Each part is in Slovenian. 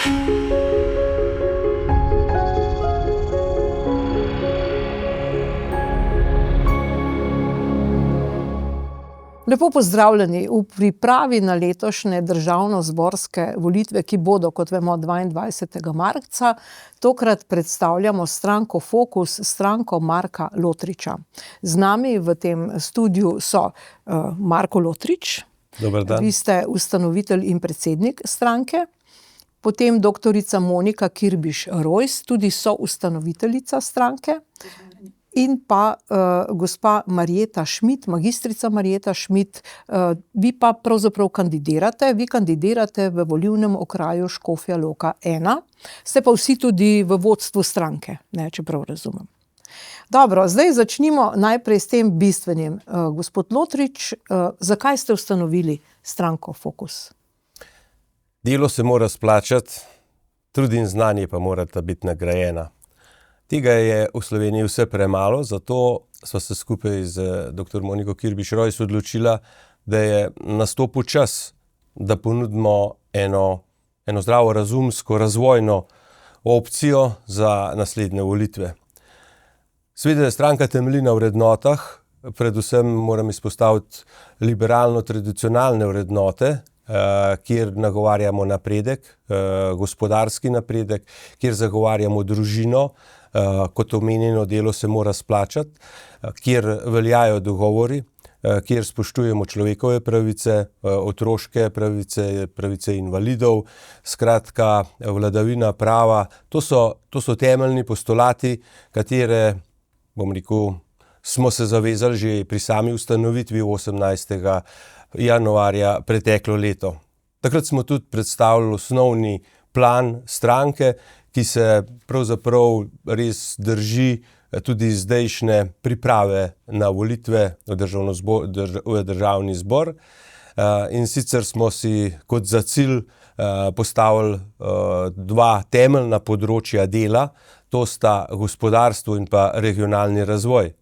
Lepo pozdravljeni v pripravi na letošnje državnozborske volitve, ki bodo, kot vemo, 22. marca. Tokrat predstavljamo stranko Fokus, stranko Marka Lotriča. Z nami v tem studiu so Marko Lotrič. Dober dan. Vi ste ustanovitelj in predsednik stranke. Potem doktorica Monika Kirbiš Rojs, tudi soustanoviteljica stranke. In pa gospa Marjeta Šmit, magistrica Marjeta Šmit, vi pa pravzaprav kandidirate. Vi kandidirate v volilnem okraju Škofja Loka 1. Ste pa vsi tudi v vodstvu stranke, ne, če prav razumem. Dobro, zdaj začnimo najprej s tem bistvenim. Gospod Lotrič, zakaj ste ustanovili stranko Fokus? Delo se mora splačati, trud in znanje pa morata biti nagrajena. Tega je v Sloveniji vse premalo, zato sva se skupaj z dr. Moniko Kirbiš Rojs odločila, da je nastopil čas, da ponudimo eno zdravo, razumsko, razvojno opcijo za naslednje volitve. Seveda je stranka temelji na vrednotah, predvsem moram izpostaviti liberalno-tradicionalne vrednote, kjer nagovarjamo napredek, gospodarski napredek, kjer zagovarjamo družino, kot omenjeno delo se mora splačati, kjer veljajo dogovori, kjer spoštujemo človekove pravice, otroške pravice, pravice invalidov, skratka vladavina prava. To so temeljni postulati, katere, bom rekel, smo se zavezali že pri sami ustanovitvi 18. januarja preteklo leto. Takrat smo tudi predstavili osnovni plan stranke, ki se pravzaprav res drži tudi zdajšnje priprave na volitve v državni zbor. In sicer smo si kot za cilj postavili dva temeljna področja dela, to sta gospodarstvo in pa regionalni razvoj.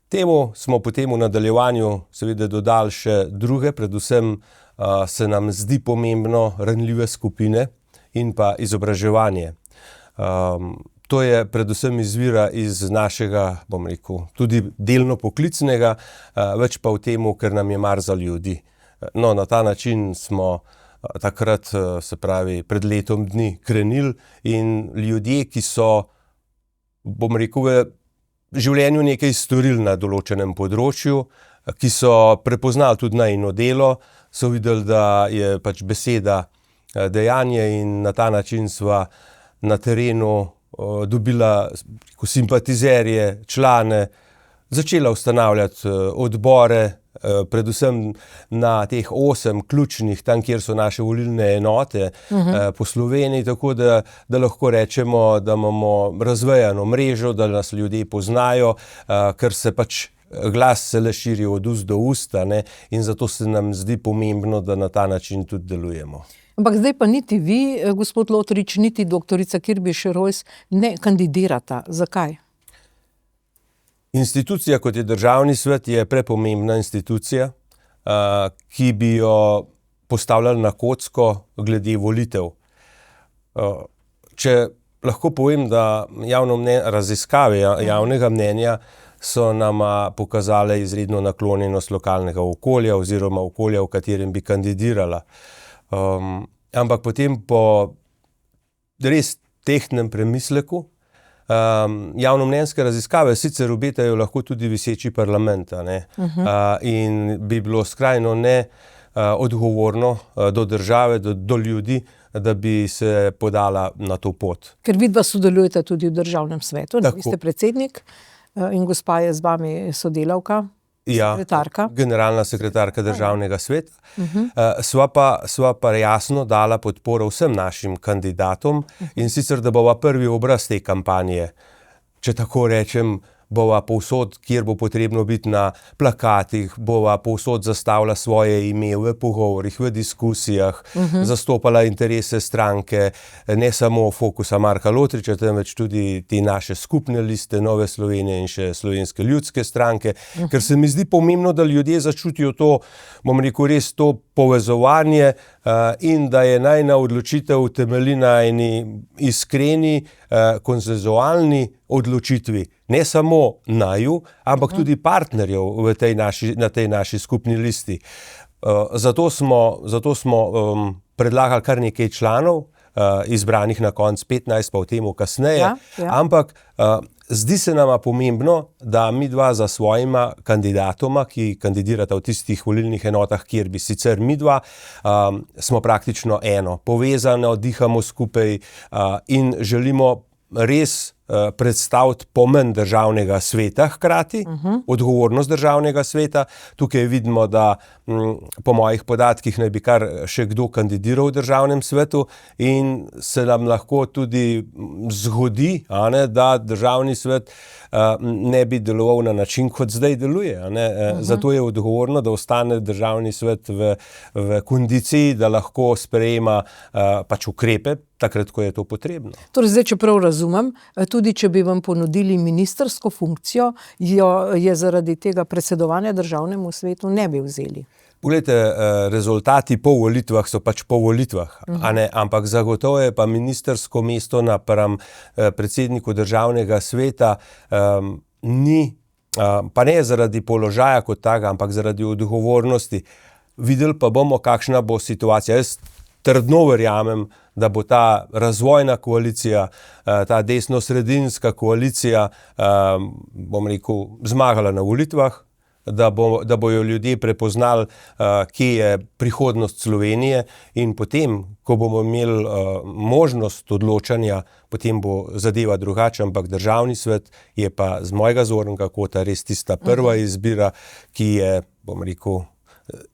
Temu smo potem v nadaljevanju seveda dodali še druge, predvsem se nam zdi pomembno ranljive skupine in pa izobraževanje. To je predvsem izvira iz našega, bom rekel, tudi delno poklicnega, več pa v temu, ker nam je mar za ljudi. No, na ta način smo takrat, se pravi, pred letom dni krenili in ljudje, ki so, bom rekel, v življenju nekaj storili na določenem področju, ki so prepoznali tudi najino delo, so videli, da je pač beseda dejanje in na ta način sva na terenu dobila simpatizerje, člane, začela ustanavljati odbore, predvsem na teh 8 ključnih, tam kjer so naše volilne enote po Sloveniji, tako da lahko rečemo, da imamo razvejano mrežo, da nas ljudje poznajo, ker se pač glas se le širi od ust do usta, ne, in zato se nam zdi pomembno, da na ta način tudi delujemo. Ampak zdaj pa niti vi, gospod Lotrič, niti doktorica Kirbiš Rojs ne kandidirata. Zakaj? Institucija, kot je Državni svet, je prepomembna institucija, ki bi jo postavljali na kocko glede volitev. Če lahko povem, da raziskave javnega mnenja so nama pokazale izredno naklonjenost lokalnega okolja oziroma okolja, v katerem bi kandidirala. Ampak potem po res tehtnem premisleku, javnomnenjske raziskave sicer obetajo lahko tudi viseči parlament, ne? In bi bilo skrajno neodgovorno do države, do ljudi, da bi se podala na to pot. Ker vidva sodelujete tudi v državnem svetu, Tako. Vi ste predsednik in gospa je z vami sodelavka. Sekretarka. Ja, generalna sekretarka Državnega sveta. Sva pa jasno dala podporo vsem našim kandidatom in sicer, da bova prvi obraz te kampanje, če tako rečem, bova povsod, kjer bo potrebno biti na plakatih, bova povsod zastavila svoje ime v pogovorih, v diskusijah, zastopala interese stranke, ne samo Fokusa Marka Lotriča, temveč tudi te naše skupne liste Nove Slovenije in še Slovenske ljudske stranke, ker se mi zdi pomembno, da ljudje začutijo to, bom rekel, res to povezovanje in da je najina odločitev temelji na eni iskreni, konsenzualni odločitvi, ne samo naju, ampak tudi partnerjev na tej naši skupni listi. Zato smo predlagali kar nekaj članov, izbranih na koncu 15, pa o tem kasneje, ampak zdi se nama pomembno, da midva za svojima kandidatoma, ki kandidirata v tistih volilnih enotah, kjer bi sicer midva, smo praktično eno, povezano, dihamo skupaj in želimo res predstaviti pomen državnega sveta hkrati, odgovornost državnega sveta. Tukaj vidimo, da po mojih podatkih naj bi kar še kdo kandidiral v državnem svetu in se nam lahko tudi zgodi, da državni svet ne bi deloval na način, kot zdaj deluje. Zato je odgovorno, da ostane državni svet v kondiciji, da lahko sprejema pač ukrepe, takrat, ko je to potrebno. Torej, zdaj, če prav razumem, tudi če bi vam ponudili ministrsko funkcijo, jo je zaradi tega predsedovanja državnemu svetu ne bi vzeli. Poglejte, rezultati po volitvah so pač po volitvah, ampak zagotovo je pa ministrsko mesto napram predsedniku državnega sveta ni, pa ne zaradi položaja kot taka, ampak zaradi odgovornosti. Videli pa bomo, kakšna bo situacija. Jaz trdno verjamem, da bo ta razvojna koalicija, ta desno-sredinska koalicija, bom rekel, zmagala na volitvah, da bojo ljudje prepoznali, kje je prihodnost Slovenije in potem, ko bomo imeli možnost odločanja, potem bo zadeva drugače, ampak državni svet je pa z mojega zornega kota res tista prva izbira, ki je, bom rekel,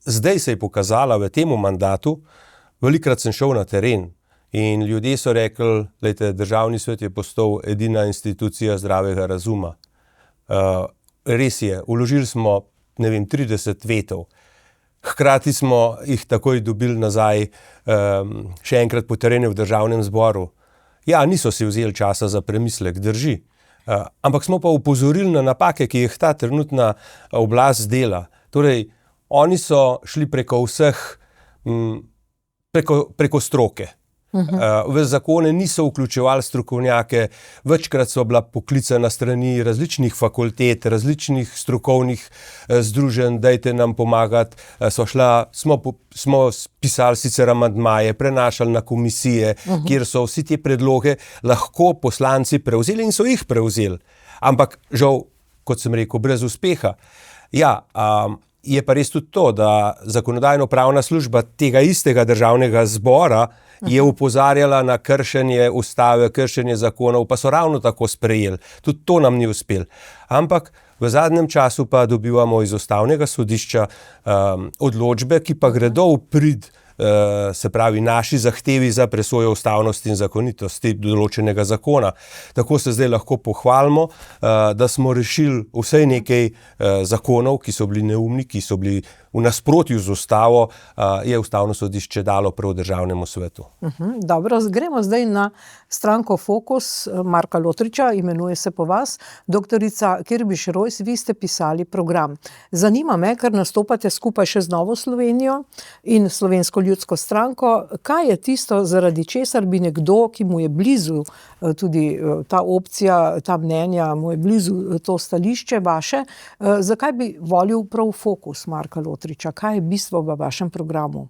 zdaj se je pokazala v tem mandatu. Velikokrat sem šel na teren in ljudje so rekli, glejte, državni svet je postal edina institucija zdravega razuma. Res je, vložili smo, 30 vetov. Hkrati smo jih takoj dobili nazaj, še enkrat potrjene v državnem zboru. Ja, niso si vzeli časa za premislek, drži. Ampak smo pa opozorili na napake, ki jih ta trenutna oblast dela. Torej, oni so šli preko vseh, preko stroke. V zakone niso vključevali strokovnjake, večkrat so bila poklicana strani različnih fakultet, različnih strokovnih združenj, dajte nam pomagati. Smo pisali sicer amandmaje, prenašali na komisije, kjer so vsi te predloge lahko poslanci prevzeli in so jih prevzeli. Ampak žal, kot sem rekel, brez uspeha. Ja, je pa res tudi to, da zakonodajno-pravna služba tega istega državnega zbora je opozarjala na kršenje ustave, kršenje zakonov, pa so ravno tako sprejeli. Tudi to nam ni uspelo. Ampak v zadnjem času pa dobivamo iz ustavnega sodišča odločbe, ki pa gredo v prid, se pravi, naši zahtevi za presojo ustavnosti in zakonitosti določenega zakona. Tako se zdaj lahko pohvalimo, da smo rešili vsaj nekaj zakonov, ki so bili neumni, ki so bili v nasprotju z ustavo, je ustavno sodišče dalo prav državnemu svetu. Dobro, gremo zdaj na stranko Fokus Marka Lotriča, imenuje se po vas. Doktorica Kirbiš Rojs, vi ste pisali program. Zanima me, ker nastopate skupaj še z Novo Slovenijo in Slovensko ljudsko stranko, kaj je tisto, zaradi česar bi nekdo, ki mu je blizu tudi ta opcija, ta mnenja, mu je blizu to stališče vaše, zakaj bi volil prav Fokus Marka Lotriča? Kaj je bistvo v vašem programu?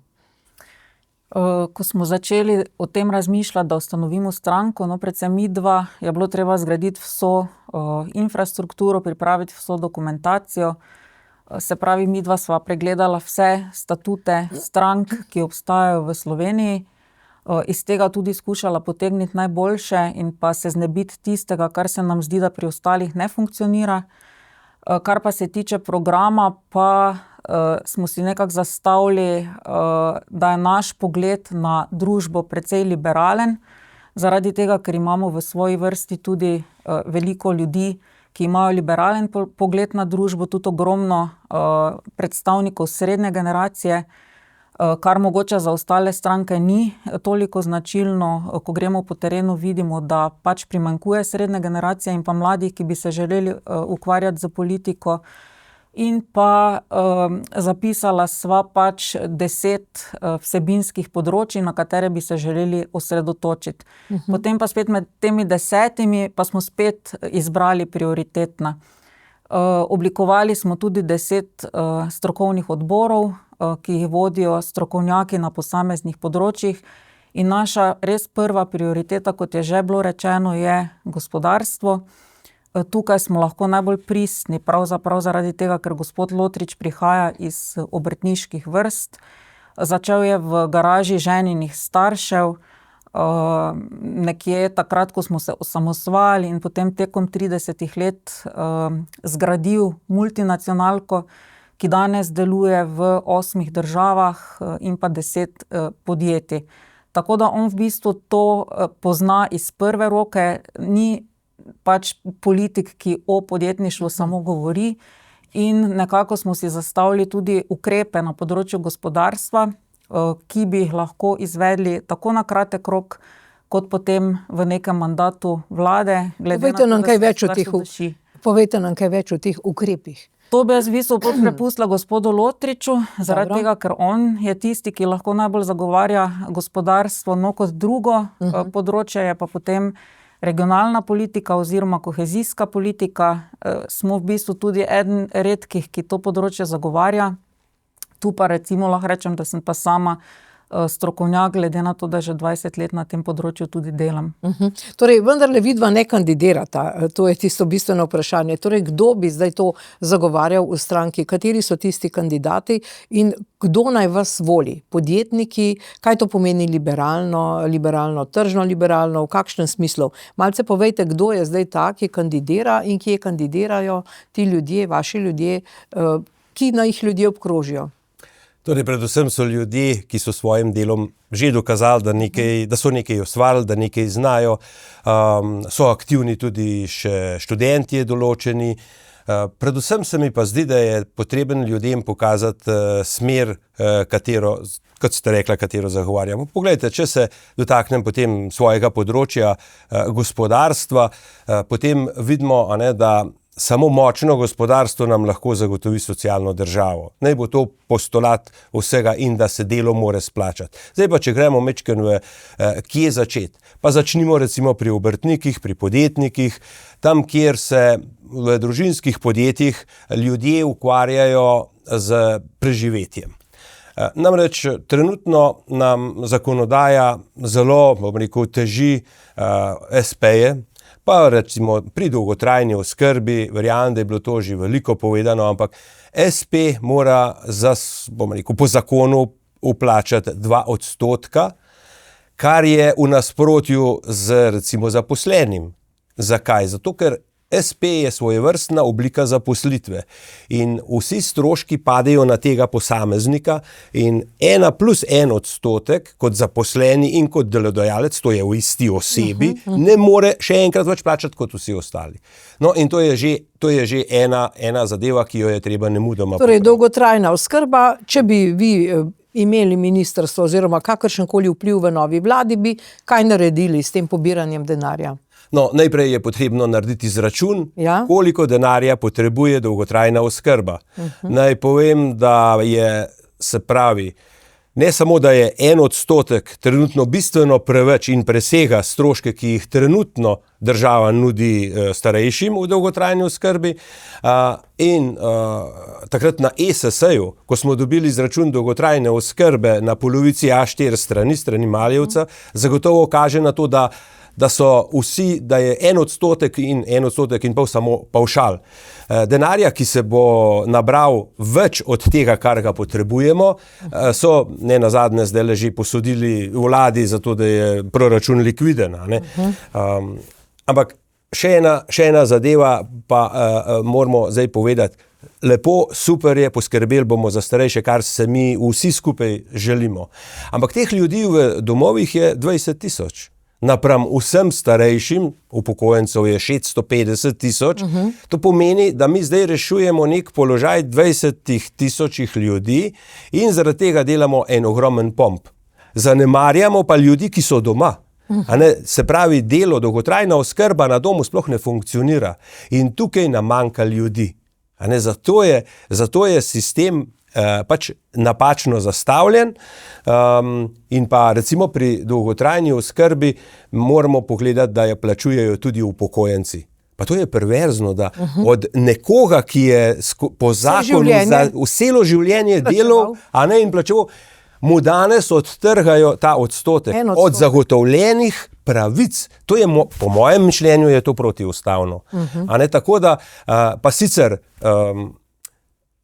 Ko smo začeli o tem razmišljati, da ustanovimo stranko, predvsem midva, je bilo treba zgraditi vso infrastrukturo, pripraviti vso dokumentacijo. Se pravi, midva sva pregledala vse statute strank, ki obstajajo v Sloveniji. Iz tega tudi skušala potegniti najboljše in pa se znebiti tistega, kar se nam zdi, da pri ostalih ne funkcionira. Kar pa se tiče programa, pa smo si nekako zastavili, da je naš pogled na družbo precej liberalen, zaradi tega, ker imamo v svoji vrsti tudi veliko ljudi, ki imajo liberalen pogled na družbo, tudi ogromno predstavnikov srednje generacije, kar mogoče za ostale stranke ni toliko značilno. Ko gremo po terenu, vidimo, da pač primanjkuje srednje generacije in pa mladih, ki bi se želeli ukvarjati z politiko. In pa zapisala sva pač 10 vsebinskih področij, na katere bi se želeli osredotočiti. Potem pa spet med temi 10 pa smo spet izbrali prioritetna. Oblikovali smo tudi 10 strokovnih odborov, ki jih vodijo strokovnjaki na posameznih področjih. In naša res prva prioriteta, kot je že bilo rečeno, je gospodarstvo. Tukaj smo lahko najbolj pristni, pravzaprav zaradi tega, ker gospod Lotrič prihaja iz obrtniških vrst. Začel je v garaži ženinih staršev, nekje takrat, ko smo se osamosvajali, in potem tekom 30 let zgradil multinacionalko, ki danes deluje v 8 državah in pa 10 podjetij. Tako da on v bistvu to pozna iz prve roke, ni pač politik, ki o podjetništvu samo govori, in nekako smo si zastavili tudi ukrepe na področju gospodarstva, ki bi jih lahko izvedli tako na kratek rok, kot potem v nekem mandatu vlade. Povejte nam kaj več o teh ukrepih. To bi jaz v bistvu prepustila gospodu Lotriču, zaradi tega, ker on je tisti, ki lahko najbolj zagovarja gospodarstvo. No, kot drugo področje je pa potem regionalna politika oziroma kohezijska politika. Smo v bistvu tudi eden redkih, ki to področje zagovarja. Tu pa recimo lahko rečem, da sem pa sama strokovnjak, glede na to, da že 20 let na tem področju tudi delam. Torej, vendarle vidva ne kandidirata, to je tisto bistveno vprašanje. Torej, kdo bi zdaj to zagovarjal v stranki, kateri so tisti kandidati in kdo naj vas voli? Podjetniki, kaj to pomeni liberalno, tržno liberalno, v kakšnem smislu? Malce povejte, kdo je zdaj ta, ki kandidira in kje kandidirajo ti ljudje, vaši ljudje, ki naj jih ljudje obkrožijo? Torej, predvsem so ljudje, ki so s svojim delom že dokazali, da so nekaj ustvarili, da nekaj znajo. So aktivni tudi še študentje določeni. Predvsem se mi pa zdi, da je potreben ljudem pokazati smer, katero, kot ste rekla, katero zagovarjamo. Poglejte, če se dotaknem potem svojega področja gospodarstva, potem vidimo, da samo močno gospodarstvo nam lahko zagotovi socialno državo. Naj bo to postulat vsega in da se delo mora splačati. Zdaj pa, če gremo majčkeno kje začeti. Pa začnimo recimo pri obrtnikih, pri podjetnikih, tam, kjer se v družinskih podjetjih ljudje ukvarjajo z preživetjem. Namreč trenutno nam zakonodaja zelo, teži espeje, pa recimo pri dolgotrajni oskrbi, verjamem, da je bilo to že veliko povedano, ampak SP mora po zakonu vplačati 2%, kar je v nasprotju z recimo zaposlenim. Zakaj? Zato, ker SP je svojevrstna oblika zaposlitve in vsi stroški padejo na tega posameznika in 1+1% kot zaposleni in kot delodajalec, to je v isti osebi, ne more še enkrat več plačati kot vsi ostali. No, in to je že ena zadeva, ki jo je treba nemudoma popraviti. Torej, dolgotrajna oskrba, če bi vi imeli ministrstvo oziroma kakršenkoli vpliv v novi vladi, bi kaj naredili s tem pobiranjem denarja? No, najprej je potrebno narediti izračun, koliko denarja potrebuje dolgotrajna oskrba. Naj povem, da je, se pravi, ne samo, da je 1% trenutno bistveno preveč in presega stroške, ki jih trenutno država nudi starejšim v dolgotrajni oskrbi, in takrat na ESS-ju, ko smo dobili izračun dolgotrajne oskrbe na polovici A4 strani Maljevca, zagotovo kaže na to, da so vsi, da je 1% in 1,5% samo pavšal. Denarja, ki se bo nabral več od tega, kar ga potrebujemo, so ne nazadnje zdaj že posodili vladi, zato da je proračun likviden. Ampak še ena zadeva pa moramo zdaj povedati. Lepo, super je, poskrbeli bomo za starejše, kar se mi vsi skupaj želimo. Ampak teh ljudi v domovih je 20 000. napram vsem starejšim, upokojencev je 650 tisoč, to pomeni, da mi zdaj rešujemo nek položaj 20 tisočih ljudi in zaradi tega delamo en ogromen pomp. Zanemarjamo pa ljudi, ki so doma. A ne, se pravi, delo, dolgotrajna oskrba na domu sploh ne funkcionira in tukaj nam manjka ljudi. A ne, zato je sistem pač napačno zastavljen in pa recimo pri dolgotrajni oskrbi moramo pogledati, da jo plačujejo tudi upokojenci. Pa to je perverzno, da od nekoga, ki je po zakonu celo življenje delal, a ne, in plačeval, mu danes odtrgajo ta odstotek od zagotovljenih pravic. To je po mojem mišljenju je to protiustavno. A ne, tako da pa sicer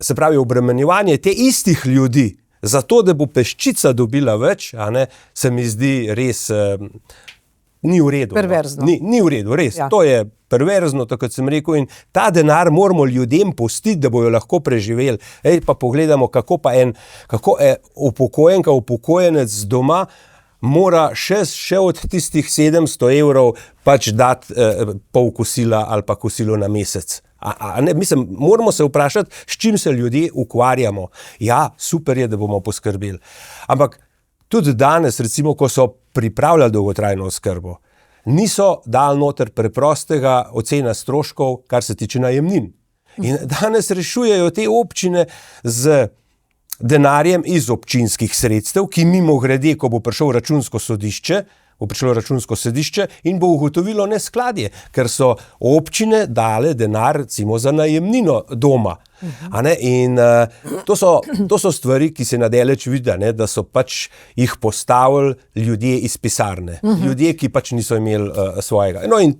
se pravi, obremenjevanje te istih ljudi, zato da bo peščica dobila več, a ne, se mi zdi res ni v redu. Perverzno. Ni v redu, res. Ja. To je perverzno, tako kot sem rekel, in ta denar moramo ljudem pustiti, da bojo lahko preživeli. Pa pogledamo, kako upokojenka, upokojenec doma mora še od tistih 700 evrov pač dati pol kosila ali pa kosilo na mesec. Mislim, moramo se vprašati, s čim se ljudje ukvarjamo. Ja, super je, da bomo poskrbeli. Ampak tudi danes, recimo, ko so pripravljali dolgotrajno oskrbo, niso dali noter preprostega ocena stroškov, kar se tiče najemnin. In danes rešujejo te občine z denarjem iz občinskih sredstev, ki mimogrede, ko bo prišlo računsko sodišče in bo ugotovilo neskladje, ker so občine dale denar recimo za najemnino doma. A ne? In to so stvari, ki se nadaleč vidi, ne? Da so pač jih postavili ljudje iz pisarne. Ljudje, ki pač niso imeli svojega. No in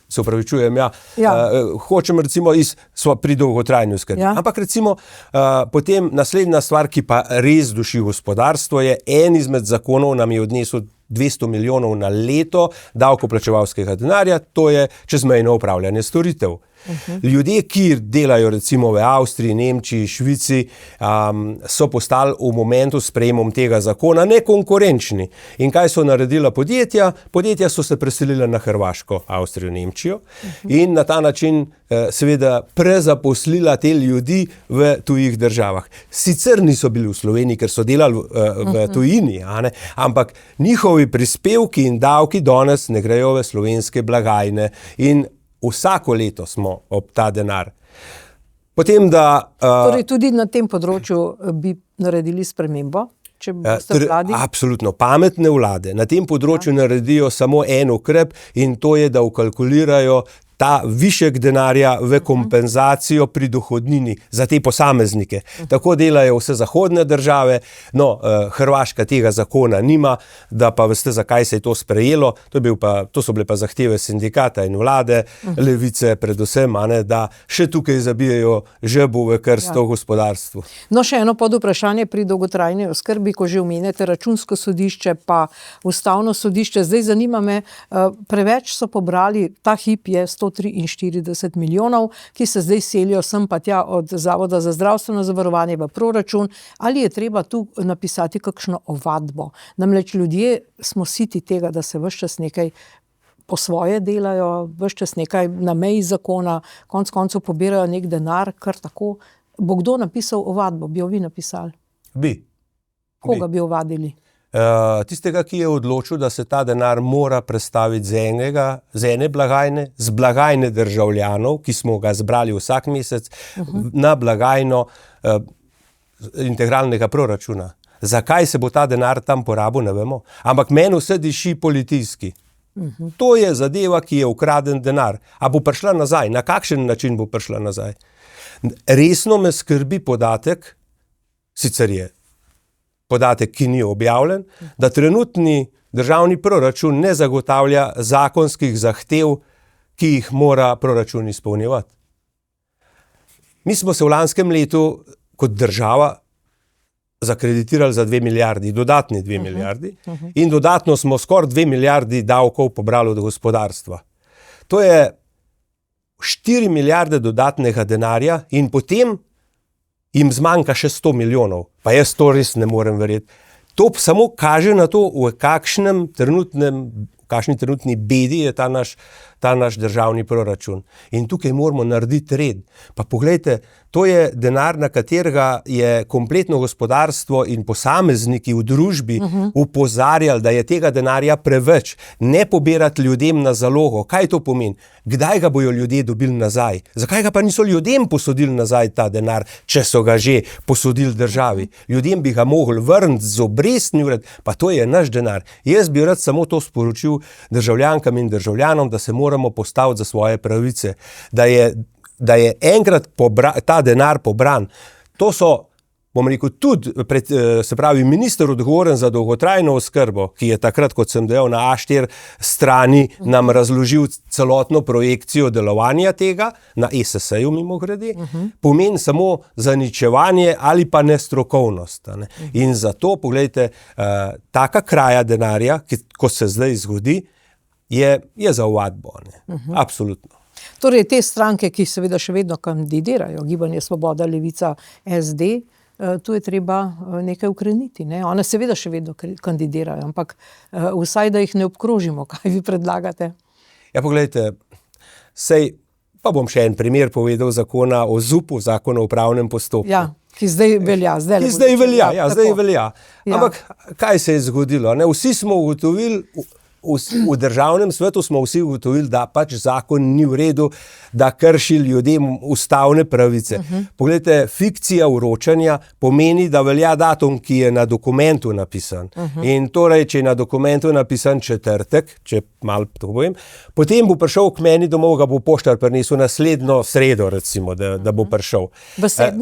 se upravičujem, hočem recimo pri dolgotrajni oskrbi. Ja. Ampak recimo potem naslednja stvar, ki pa res duši gospodarstvo, je en izmed zakonov nam je odnesel 200 milijonov na leto davkoplačevalskega denarja, to je čezmejno upravljanje storitev. Ljudje, ki delajo recimo v Avstriji, Nemčiji, Švici, so postali v momentu s sprejemom tega zakona nekonkurenčni. In kaj so naredila podjetja? Podjetja so se preselila na Hrvaško, Avstrijo, Nemčijo in na ta način seveda prezaposlila te ljudi v tujih državah. Sicer niso bili v Sloveniji, ker so delali v tujini, ampak njihovi prispevki in davki danes ne grejo v slovenske blagajne in vsako leto smo ob ta denar. Potem, da torej tudi na tem področju bi naredili spremembo, če boste vladi? Absolutno. Pametne vlade na tem področju naredijo samo en ukrep in to je, da vkalkulirajo ta višek denarja v kompenzacijo pri dohodnini za te posameznike. Tako delajo vse zahodne države, Hrvaška tega zakona nima, da pa veste, zakaj se je to sprejelo, to so bile pa zahteve sindikata in vlade, levice predvsem, da še tukaj zabijajo žebu v krsto gospodarstvu. No, še eno podvprašanje pri dolgotrajni oskrbi, ko že omenjate Računsko sodišče pa Ustavno sodišče. Zdaj zanima me, preveč so pobrali, ta hip je 143 milijonov, ki se zdaj selijo sem pa tja od Zavoda za zdravstveno zavarovanje v proračun. Ali je treba tu napisati kakšno ovadbo? Namreč ljudje smo siti tega, da se ves čas nekaj po svoje delajo, ves čas nekaj na meji zakona, konec koncev pobirajo nek denar, kar tako. Bo kdo napisal ovadbo? Bi jo vi napisali? Bi. Koga bi ovadili? Tistega, ki je odločil, da se ta denar mora prestaviti z ene blagajne, z blagajne državljanov, ki smo ga zbrali vsak mesec, na blagajno integralnega proračuna. Zakaj se bo ta denar tam porabil, ne vemo. Ampak meni vse diši politijski. To je zadeva, ki je ukraden denar. A bo prišla nazaj? Na kakšen način bo prišla nazaj? Resno me skrbi podatek, sicer je podatek, ki ni objavljen, da trenutni državni proračun ne zagotavlja zakonskih zahtev, ki jih mora proračun izpolnjevati. Mi smo se v lanskem letu kot država zakreditirali za 2 milijardi, dodatni 2 milijardi in dodatno smo skoraj 2 milijardi davkov pobrali od gospodarstva. To je 4 milijarde dodatnega denarja in potem jim zmanjka še 100 milijonov. Pa jaz to res ne morem verjeti. To samo kaže na to, v kakšnem trenutnem v kakšni trenutni bedi je ta naš državni proračun. In tukaj moramo narediti red. Pa poglejte, to je denar, na katerega je kompletno gospodarstvo in posamezniki v družbi opozarjali, da je tega denarja preveč. Ne pobirati ljudem na zalogo. Kaj to pomeni? Kdaj ga bojo ljudje dobili nazaj? Zakaj ga pa niso ljudem posodili nazaj ta denar, če so ga že posodili državi? Ljudem bi ga mogli vrniti z obrestni vred, pa to je naš denar. Jaz bi rad samo to sporočil državljankam in državljanom, da se moramo postaviti za svoje pravice, da je enkrat ta denar pobran. To so, bom rekel, tudi se pravi minister odgovoren za dolgotrajno oskrbo, ki je takrat, kot sem dejal, na A4 strani nam razložil celotno projekcijo delovanja tega, na ESS-ju mimogrede, pomeni samo zaničevanje ali pa nestrokovnost. Ne? In zato, poglejte, taka kraja denarja, ko se zdaj zgodi, je za ovadbo. Absolutno. Torej, te stranke, ki seveda še vedno kandidirajo, Gibanje Svoboda, Levica, SD, tu je treba nekaj ukreniti. Ne? One seveda še vedno kandidirajo, ampak vsaj, da jih ne obkrožimo. Kaj vi predlagate? Ja, poglejte, pa bom še en primer povedal zakona o ZUP-u, zakona o upravnem postopku. Ja, ki zdaj velja. Zdaj velja. Ampak kaj se je zgodilo? Ne? Vsi smo ugotovili, v državnem svetu smo vsi ugotovili, da pač zakon ni v redu, da krši ljudem ustavne pravice. Poglejte, fikcija vročanja pomeni, da velja datum, ki je na dokumentu napisan. In torej, če je na dokumentu napisan četrtek, če malo to povem, potem bo prišel k meni domov, ga bo poštar prinesel naslednjo sredo, recimo, da bo prišel. V 7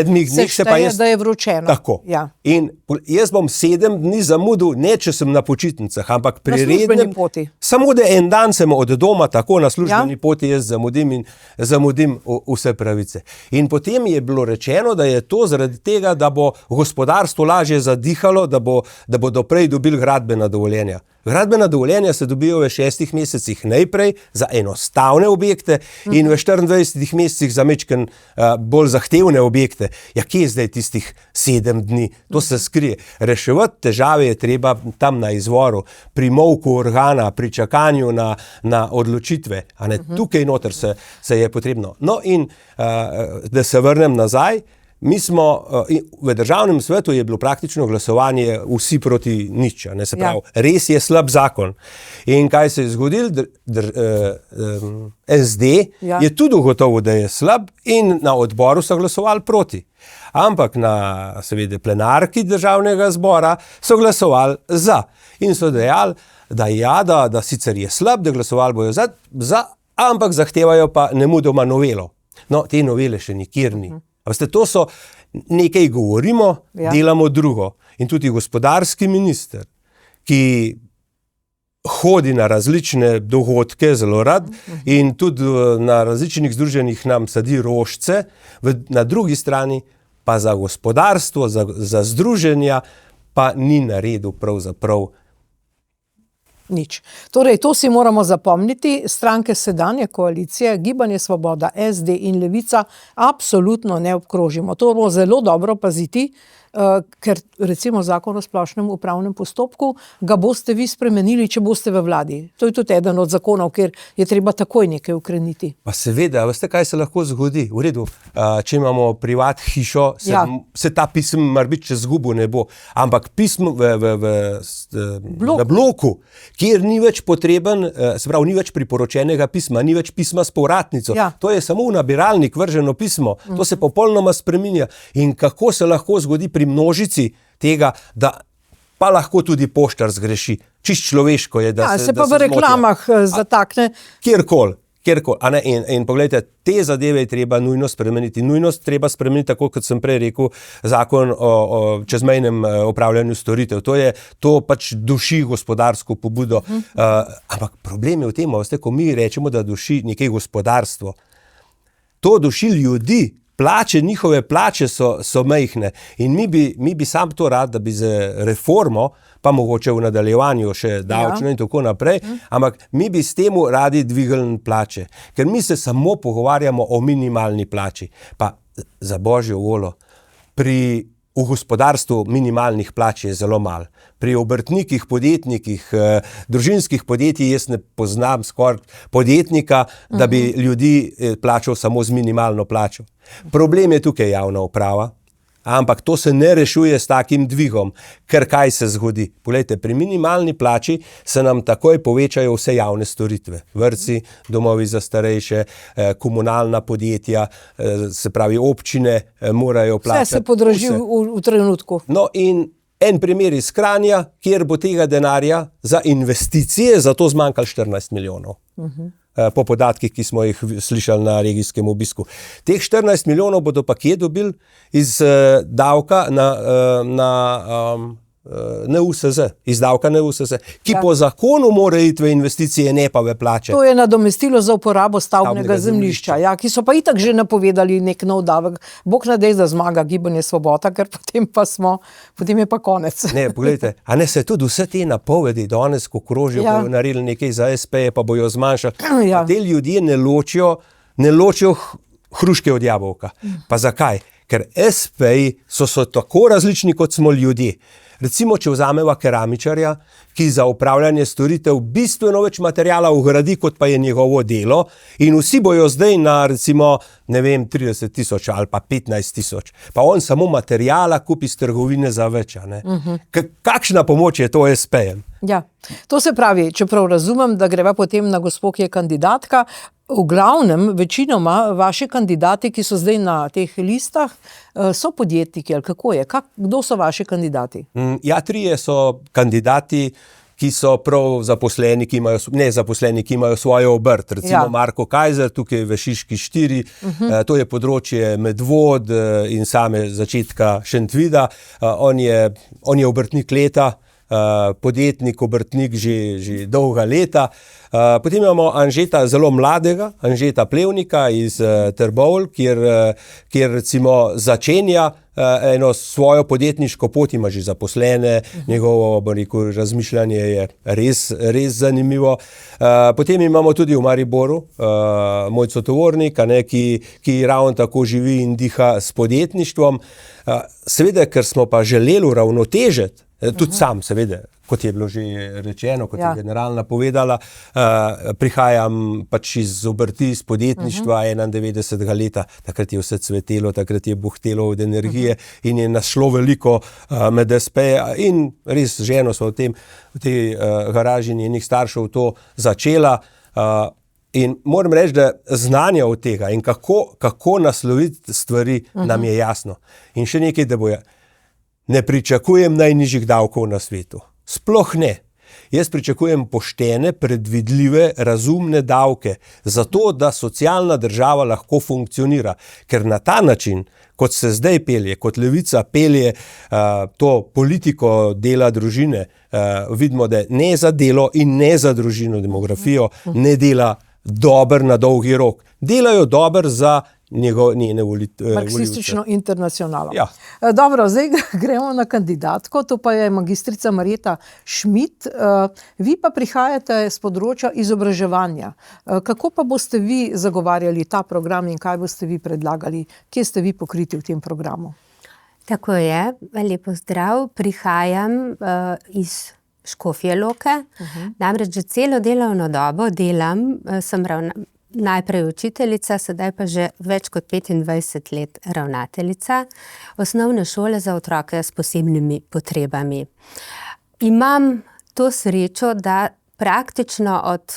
dneh se šteje, da je vročeno. Tako. Ja. In jaz bom 7 dni zamudil, ne če sem na počitnicah, ampak pri službeni poti. Samo da en dan sem od doma tako na službeni poti, jaz zamudim vse pravice. In potem je bilo rečeno, da je to zaradi tega, da bo gospodarstvo lažje zadihalo, da bodo prej dobili gradbena dovoljenja. Gradbena dovoljenja se dobijo v 6 mesecih najprej za enostavne objekte in v 24 mesecih za majčkeno bolj zahtevne objekte. Ja, kje je zdaj tistih 7 dni? To se skrije. Reševati težave je treba tam na izvoru, pri molku organa, pri čakanju na odločitve. A ne, tukaj noter se je potrebno. No in da se vrnem nazaj, mi smo, v državnem svetu je bilo praktično glasovanje vsi proti nič, ne, se pravi, res je slab zakon. In kaj se je zgodilo? SD je tudi ugotovil, da je slab in na odboru so glasovali proti. Ampak na seveda plenarki državnega zbora so glasovali za. In so dejali, da sicer je slab, da glasovali bojo za, ampak zahtevajo pa nemudoma novelo. No, te novele še nikjer ni. Veste, to so, nekaj govorimo, delamo drugo. In tudi gospodarski minister, ki hodi na različne dogodke zelo rad in tudi na različnih združenjih nam sadi rožice, na drugi strani pa za gospodarstvo, za združenja pa ni naredil pravzaprav nič. Torej, to si moramo zapomniti. Stranke sedanje koalicije, Gibanje Svoboda, SD in Levica, absolutno ne obkrožimo. To bo zelo dobro paziti, ker recimo zakon o splošnem upravnem postopku ga boste vi spremenili, če boste v vladi. To je tudi eden od zakonov, kjer je treba takoj nekaj ukreniti. Pa seveda, veste, kaj se lahko zgodi? V redu, če imamo privat hišo, se ta pisem morebiti čez zgubo ne bo, ampak pismo na bloku, kjer ni več potreben, se pravi, ni več priporočenega pisma, ni več pisma s povratnico. To je samo v nabiralnik vrženo pismo. To se popolnoma spreminja. In kako se lahko zgodi pri množici tega, da pa lahko tudi poštar zgreši. Čist človeško je, da se pa v reklamah zatakne. Kjerkoli. In poglejte, te zadeve je treba nujno spremeniti. Nujnost treba spremeniti, tako kot sem prej rekel, zakon o čezmejnem opravljanju storitev. To pač duši gospodarsko pobudo. Ampak problem je v tem, veste, ko mi rečemo, da duši nekaj gospodarstvo. To duši ljudi. Njihove plače so majhne in mi bi sam to rad, da bi z reformo, pa mogoče v nadaljevanju še davčno in tako naprej, ampak mi bi s temu radi dvigali plače, ker mi se samo pogovarjamo o minimalni plači. Pa za božjo voljo, pri v gospodarstvu minimalnih plač je zelo malo. Pri obrtnikih, podjetnikih, družinskih podjetij jaz ne poznam skoraj podjetnika, da bi ljudi plačal samo z minimalno plačo. Problem je tukaj javna uprava, ampak to se ne rešuje s takim dvigom, ker kaj se zgodi? Poglejte, pri minimalni plači se nam takoj povečajo vse javne storitve. Vrtci, domovi za starejše, komunalna podjetja, se pravi občine morajo plačati. Vse se podraži v trenutku. No in en primer iz Kranja, kjer bo tega denarja za investicije, zato zmanjkalo 14 milijonov. Po podatkih, ki smo jih slišali na regijskem obisku. Teh 14 milijonov bodo pa kje dobili iz davka na NUSZ, iz davka NUSZ, ki po zakonu mora iti v investicije, ne pa v plače. To je nadomestilo za uporabo stavbnega zemljišča, ja, ki so pa itak že napovedali nek nov davek. Bog ne dej, da zmaga Gibanje Svoboda, ker potem je pa konec. Ne, poglejte, a ne se tudi vse te napovedi danes, ko krožijo, bojo naredili nekaj za SP-je, pa bojo zmanjšali. Ja. Te ljudje ne ločijo hruške od jabolka. Pa zakaj? Ker SP-ji so tako različni, kot smo ljudje. Recimo, če vzameva keramičarja, ki za upravljanje storitev bistveno več materijala ugradi, kot pa je njegovo delo, in vsi bojo zdaj na recimo, ne vem, 30 000 ali pa 15 000. Pa on samo materijala kupi iz trgovine za več. Kakšna pomoč je to SP-jem? Ja, to se pravi, čeprav razumem, da greva potem na gospo, ki je kandidatka, v glavnem, večinoma vaši kandidati, ki so zdaj na teh listah, so podjetniki, ali kako je? Kdo so vaši kandidati? Ja, trije so kandidati, ki so prav zaposleni, ki imajo svojo obrt. Recimo Marko Kajzer, tukaj v Šiški 4, to je področje Medvod in same začetka Šentvida. On je obrtnik leta, podjetnik, obrtnik že dolga leta. Potem imamo Anžeta, zelo mladega, Anžeta Plevnika iz Trbovlj, kjer recimo začenja eno svojo podjetniško pot, ima že zaposlene, njegovo razmišljanje je res zanimivo. Potem imamo tudi v Mariboru Mojco Tovornik, ki ravno tako živi in diha s podjetništvom. Seveda, ker smo pa želeli uravnotežiti, tudi sam, seveda, kot je bilo že rečeno, kot je generalna povedala, prihajam pač iz obrti, iz podjetništva 91. leta, takrat je vse cvetelo, takrat je buhtelo od energije in je nas šlo veliko med SP in res ženo smo v tej garaži njenih staršev to začela. In moram reči, da znanje od tega in kako nasloviti stvari nam je jasno. In še nekaj, da bojo. Ne pričakujem najnižjih davkov na svetu. Sploh ne. Jaz pričakujem poštene, predvidljive, razumne davke, zato da socialna država lahko funkcionira. Ker na ta način, kot se zdaj pelje, kot Levica pelje to politiko dela družine, vidimo, da ne za delo in ne za družino, demografijo, ne dela dober na dolgi rok. Delajo dober za njene volitve. Marksistično internacionalo. Ja. Dobro, zdaj gremo na kandidatko, to pa je magistrica Marjeta Šmit. Vi pa prihajate z področja izobraževanja. Kako pa boste vi zagovarjali ta program in kaj boste vi predlagali? Kje ste vi pokriti v tem programu? Tako je, lepo zdrav. Prihajam iz Škofje Loke. Namreč že celo delovno dobo delam, sem najprej učiteljica, sedaj pa že več kot 25 let ravnateljica osnovne šole za otroke s posebnimi potrebami. Imam to srečo, da praktično od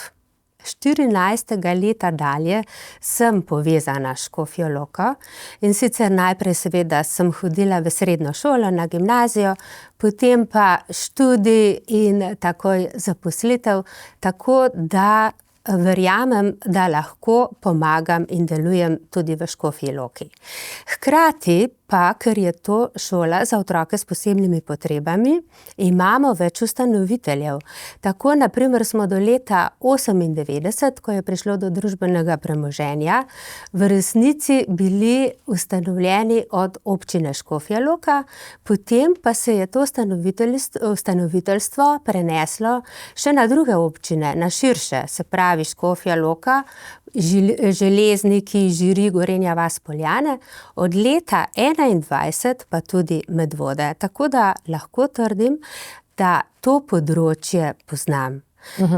14. leta dalje sem povezana s Škofjo Loko in sicer najprej seveda sem hodila v srednjo šolo, na gimnazijo, potem pa študij in takoj zaposlitev, tako da verjamem, da lahko pomagam in delujem tudi v Škofji Loki. Hkrati pa, ker je to šola za otroke s posebnimi potrebami, imamo več ustanoviteljev. Tako, na primer, smo do leta 1998, ko je prišlo do družbenega premoženja, v resnici bili ustanovljeni od občine Škofja Loka, potem pa se je to ustanoviteljstvo preneslo še na druge občine, na širše, se pravi Škofja Loka Železniki, Žiri, Gorenja vas, Poljane, od leta 2021 pa tudi Medvode. Tako da lahko trdim, da to področje poznam.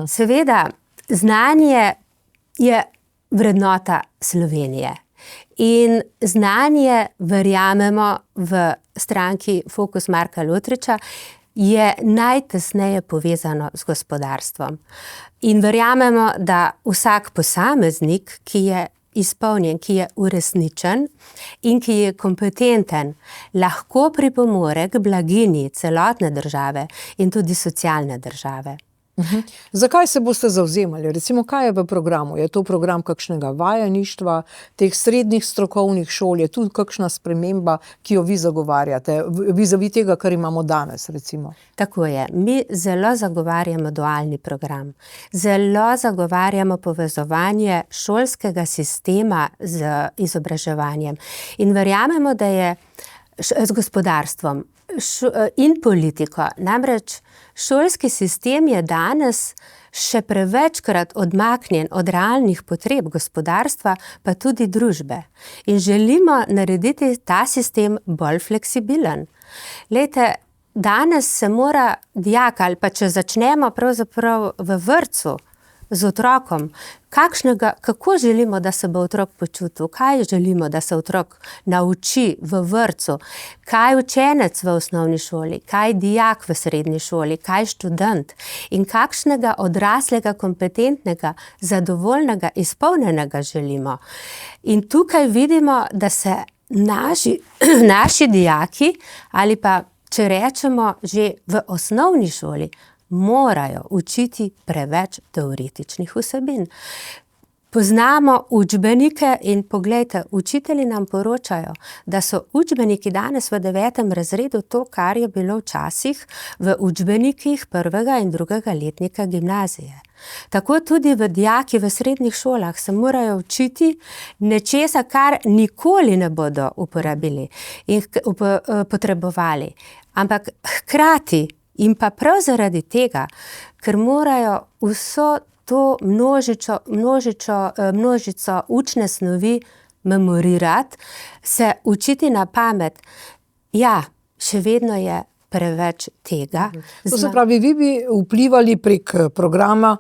Seveda, znanje je vrednota Slovenije. In znanje, verjamemo v stranki Fokus Marka Lotriča, je najtesneje povezano z gospodarstvom. In verjamemo, da vsak posameznik, ki je izpolnjen, ki je uresničen in ki je kompetenten, lahko pripomore k blaginji celotne države in tudi socialne države. Zakaj se boste zavzemali? Recimo, kaj je v programu? Je to program kakšnega vajeništva, teh srednjih strokovnih šol? Je tu kakšna sprememba, ki jo vi zagovarjate, vizavi tega, kar imamo danes, recimo? Tako je. Mi zelo zagovarjamo dualni program. Zelo zagovarjamo povezovanje šolskega sistema z izobraževanjem. In verjamemo, da je z gospodarstvom in politiko. Namreč šolski sistem je danes še prevečkrat odmaknjen od realnih potreb gospodarstva, pa tudi družbe. In želimo narediti ta sistem bolj fleksibilen. Glejte, danes se mora dijak, ali pa če začnemo pravzaprav v vrtcu z otrokom, kako želimo, da se bo otrok počutil, kaj želimo, da se otrok nauči v vrtcu, kaj učenec v osnovni šoli, kaj dijak v srednji šoli, kaj študent in kakšnega odraslega, kompetentnega, zadovoljnega, izpolnjenega želimo. In tukaj vidimo, da se naši dijaki, ali pa če rečemo že v osnovni šoli, morajo učiti preveč teoretičnih vsebin. Poznamo učbenike in poglejte, učitelji nam poročajo, da so učbeniki danes v 9. razredu to, kar je bilo včasih v učbenikih 1. in 2. letnika gimnazije. Tako tudi dijaki v srednjih šolah se morajo učiti nečesa, kar nikoli ne bodo uporabili in potrebovali. Ampak hkrati in pa prav zaradi tega, ker morajo vso to množico učne snovi memorirati, se učiti na pamet. Ja, še vedno je preveč tega. To se pravi, vi bi vplivali prek programa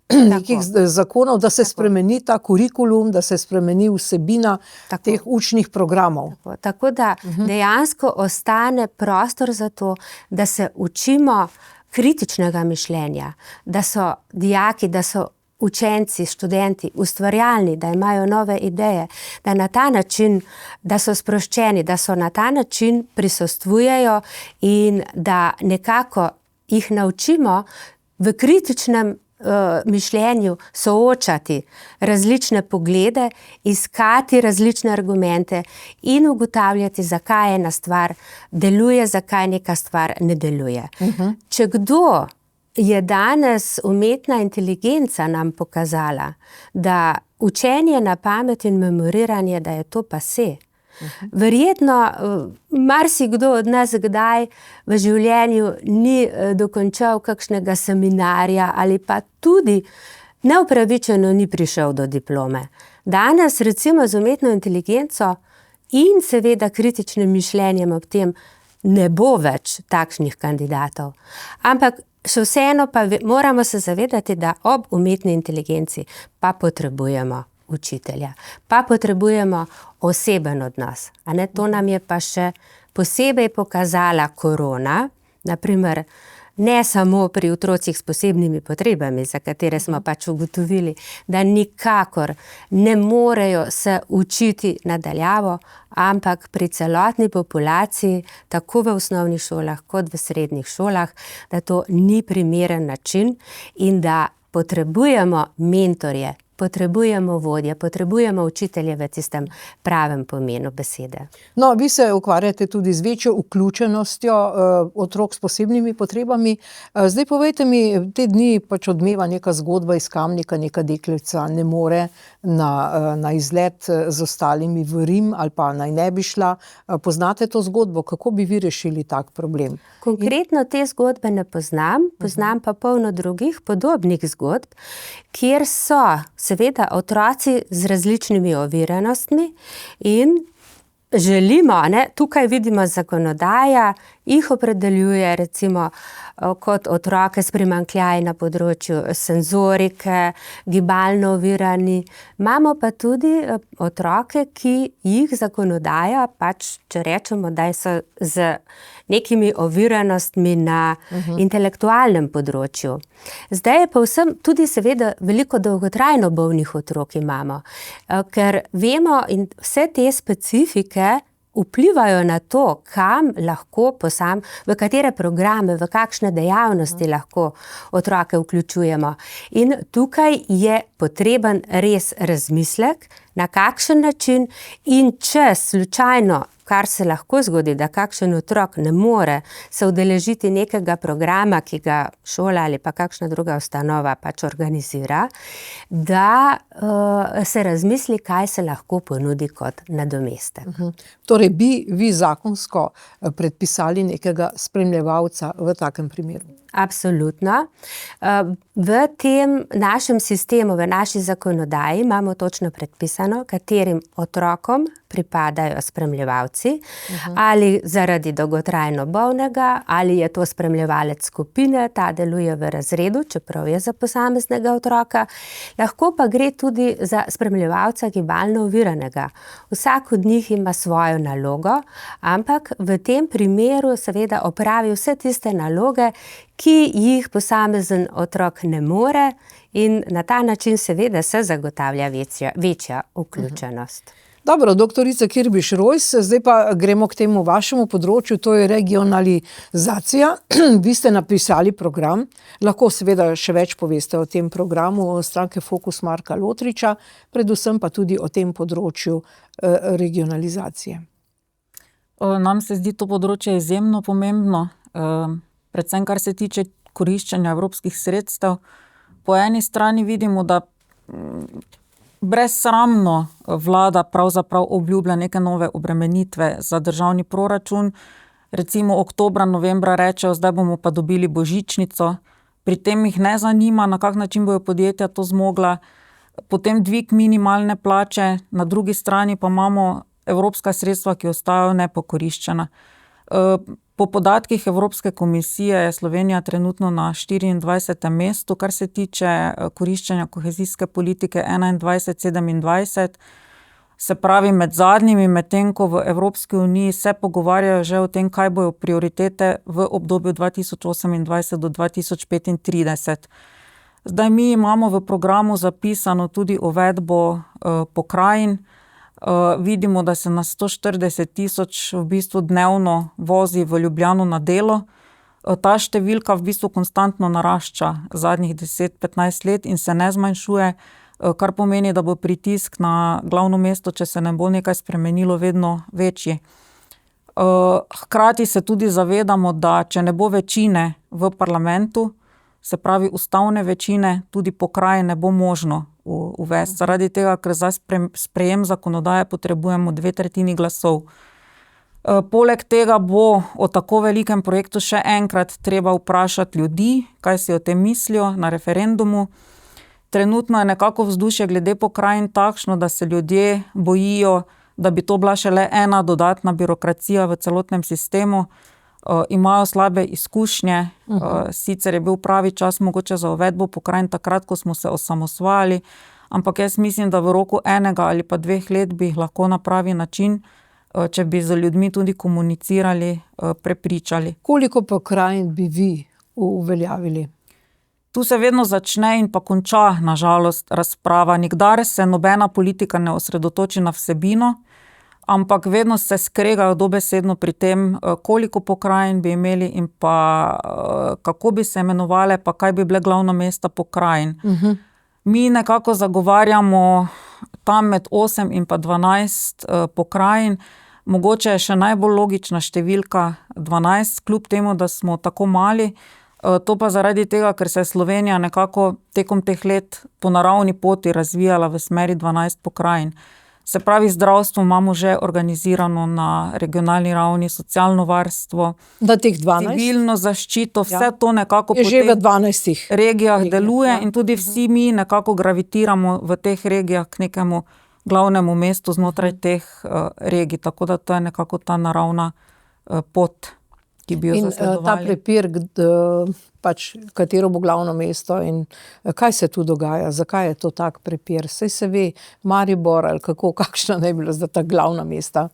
nekih zakonov, da se spremeni ta kurikulum, da se spremeni vsebina teh učnih programov. Tako da dejansko ostane prostor za to, da se učimo kritičnega mišljenja, da so dijaki, da so učenci, študenti ustvarjalni, da imajo nove ideje, da na ta način, da so sproščeni, da so na ta način prisostvujejo in da nekako jih naučimo v kritičnem mišljenju soočati različne poglede, iskati različne argumente in ugotavljati, zakaj ena stvar deluje, zakaj neka stvar ne deluje. Če kdo je danes umetna inteligenca nam pokazala, da učenje na pamet in memoriranje, da je to pasé. Verjetno marsikdo od nas kdaj v življenju ni dokončal kakšnega seminarja ali pa tudi neupravičeno ni prišel do diplome. Danes recimo z umetno inteligenco in seveda kritičnim mišljenjem ob tem ne bo več takšnih kandidatov. Ampak še vseeno pa moramo se zavedati, da ob umetni inteligenci pa potrebujemo učitelja, pa potrebujemo oseben odnos. A ne, to nam je pa še posebej pokazala korona, naprimer ne samo pri otrocih s posebnimi potrebami, za katere smo pač ugotovili, da nikakor ne morejo se učiti na daljavo, ampak pri celotni populaciji, tako v osnovnih šolah kot v srednjih šolah, da to ni primeren način in da potrebujemo mentorje, potrebujemo vodje, potrebujemo učitelje v tistem pravem pomenu besede. No, vi se ukvarjate tudi z večjo vključenostjo otrok s posebnimi potrebami. Zdaj povejte mi, te dni pač odmeva neka zgodba iz Kamnika, neka deklica ne more na izlet z ostalimi v Rim ali pa naj ne bi šla. Poznate to zgodbo? Kako bi vi rešili tak problem? Konkretno te zgodbe ne poznam, poznam pa polno drugih podobnih zgodb, kjer so seveda otroci z različnimi oviranostmi in želimo, tukaj vidimo zakonodaja, jih opredeljuje recimo kot otroke s primanjkljaji na področju senzorike, gibalno ovirani. Imamo pa tudi otroke, ki jih zakonodaja, pač če rečemo, da so z nekimi oviranostmi na intelektualnem področju. Zdaj je pa vsem tudi seveda veliko dolgotrajno bolnih otrok imamo, ker vemo in vse te specifike vplivajo na to, kam lahko v katere programe, v kakšne dejavnosti lahko otroke vključujemo. In tukaj je potreben res razmislek, na kakšen način in če slučajno, kar se lahko zgodi, da kakšen otrok ne more se udeležiti nekega programa, ki ga šola ali pa kakšna druga ustanova pač organizira, da se razmisli, kaj se lahko ponudi kot nadomestek. Torej bi vi zakonsko predpisali nekega spremljevalca v takem primeru? Absolutno. V tem našem sistemu, v naši zakonodaji imamo točno predpisano, katerim otrokom pripadajo spremljevalci, ali zaradi dolgotrajno bolnega, ali je to spremljevalec skupine, ta deluje v razredu, čeprav je za posameznega otroka, lahko pa gre tudi za spremljevalca gibalno oviranega. Vsak od njih ima svojo nalogo, ampak v tem primeru seveda opravi vse tiste naloge, ki jih posamezen otrok ne more, in na ta način seveda se zagotavlja večja vključenost. Dobro, doktorica Kirbiš Rojs, zdaj pa gremo k temu vašemu področju, to je regionalizacija. Vi ste napisali program, lahko seveda še več poveste o tem programu stranke Fokus Marka Lotriča, predvsem pa tudi o tem področju regionalizacije. Nam se zdi to področje izjemno pomembno, predvsem kar se tiče koriščenja evropskih sredstev. Po eni strani vidimo, da brezsramno vlada pravzaprav obljublja neke nove obremenitve za državni proračun. Recimo oktobra, novembra rečejo, zdaj bomo pa dobili božičnico. Pri tem jih ne zanima, na kak način bojo podjetja to zmogla. Potem dvig minimalne plače, na drugi strani pa imamo evropska sredstva, ki ostajajo nepokoriščena. Po podatkih Evropske komisije je Slovenija trenutno na 24. mestu, kar se tiče koriščenja kohezijske politike 21-27. Se pravi med zadnjimi, medtem ko v Evropski uniji se pogovarjajo že o tem, kaj bojo prioritete v obdobju 2028 do 2035. Zdaj mi imamo v programu zapisano tudi uvedbo pokrajin. Vidimo, da se na 140,000 v bistvu dnevno vozi v Ljubljano na delo. Ta številka v bistvu konstantno narašča zadnjih 10-15 let in se ne zmanjšuje, kar pomeni, da bo pritisk na glavno mesto, če se ne bo nekaj spremenilo, vedno večji. Hkrati se tudi zavedamo, da če ne bo večine v parlamentu, se pravi ustavne večine, tudi pokrajine bo možno uvesti. Zaradi tega, ker za sprejem zakonodaje potrebujemo 2/3 glasov. Poleg tega bo o tako velikem projektu še enkrat treba vprašati ljudi, kaj si o tem mislijo na referendumu. Trenutno je nekako vzdušje glede pokrajin takšno, da se ljudje bojijo, da bi to bila šele ena dodatna birokracija v celotnem sistemu. Imajo slabe izkušnje, sicer je bil pravi čas mogoče za uvedbo pokrajin takrat, ko smo se osamosvajali, ampak jaz mislim, da v roku 1 ali pa 2 let bi jih lahko na pravi način, če bi z ljudmi tudi komunicirali, prepričali. Koliko pokrajin bi vi uveljavili? Tu se vedno začne in pa konča, na žalost, razprava. Nikdar se nobena politika ne osredotoči na vsebino, ampak vedno se skregajo dobesedno pri tem, koliko pokrajin bi imeli in pa kako bi se imenovale, pa kaj bi bile glavna mesta pokrajin. Mi nekako zagovarjamo tam med 8 in pa 12 pokrajin. Mogoče je še najbolj logična številka 12, kljub temu, da smo tako mali. To pa zaradi tega, ker se je Slovenija nekako tekom teh let po naravni poti razvijala v smeri 12 pokrajin. Se pravi, zdravstvo imamo že organizirano na regionalni ravni, socialno varstvo, Da teh 12 civilno zaščito, vse to nekako je po že v teh 12 regijah deluje ja. in tudi vsi mi nekako gravitiramo v teh regijah k nekemu glavnemu mestu znotraj teh regij, tako da to je nekako ta naravna pot, ki bi jo In ta zasledovali. prepir, pač katero bo glavno mesto in kaj se tu dogaja, zakaj je to tak prepir? Saj se ve, Maribor ali kako, kakšna naj bi bila zdaj ta glavna mesta?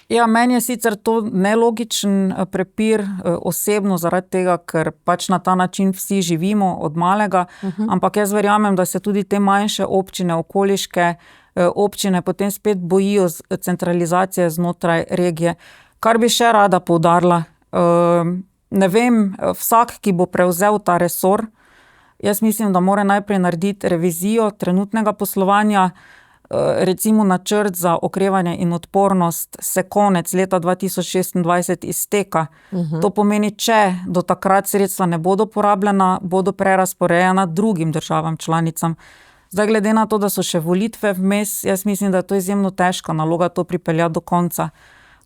Ja, meni je sicer to nelogičen prepir osebno zaradi tega, ker pač na ta način vsi živimo od malega, ampak jaz verjamem, da se tudi te manjše občine, okoliške občine potem spet bojijo centralizacije znotraj regije. Kar bi še rada poudarila, ne vem, vsak, ki bo prevzel ta resor, jaz mislim, da mora najprej narediti revizijo trenutnega poslovanja, recimo načrt za okrevanje in odpornost se konec leta 2026 izteka. To pomeni, če do takrat sredstva ne bodo porabljena, bodo prerazporejena drugim državam članicam. Zdaj, glede na to, da so še volitve vmes, jaz mislim, da je to izjemno težka naloga to pripeljati do konca.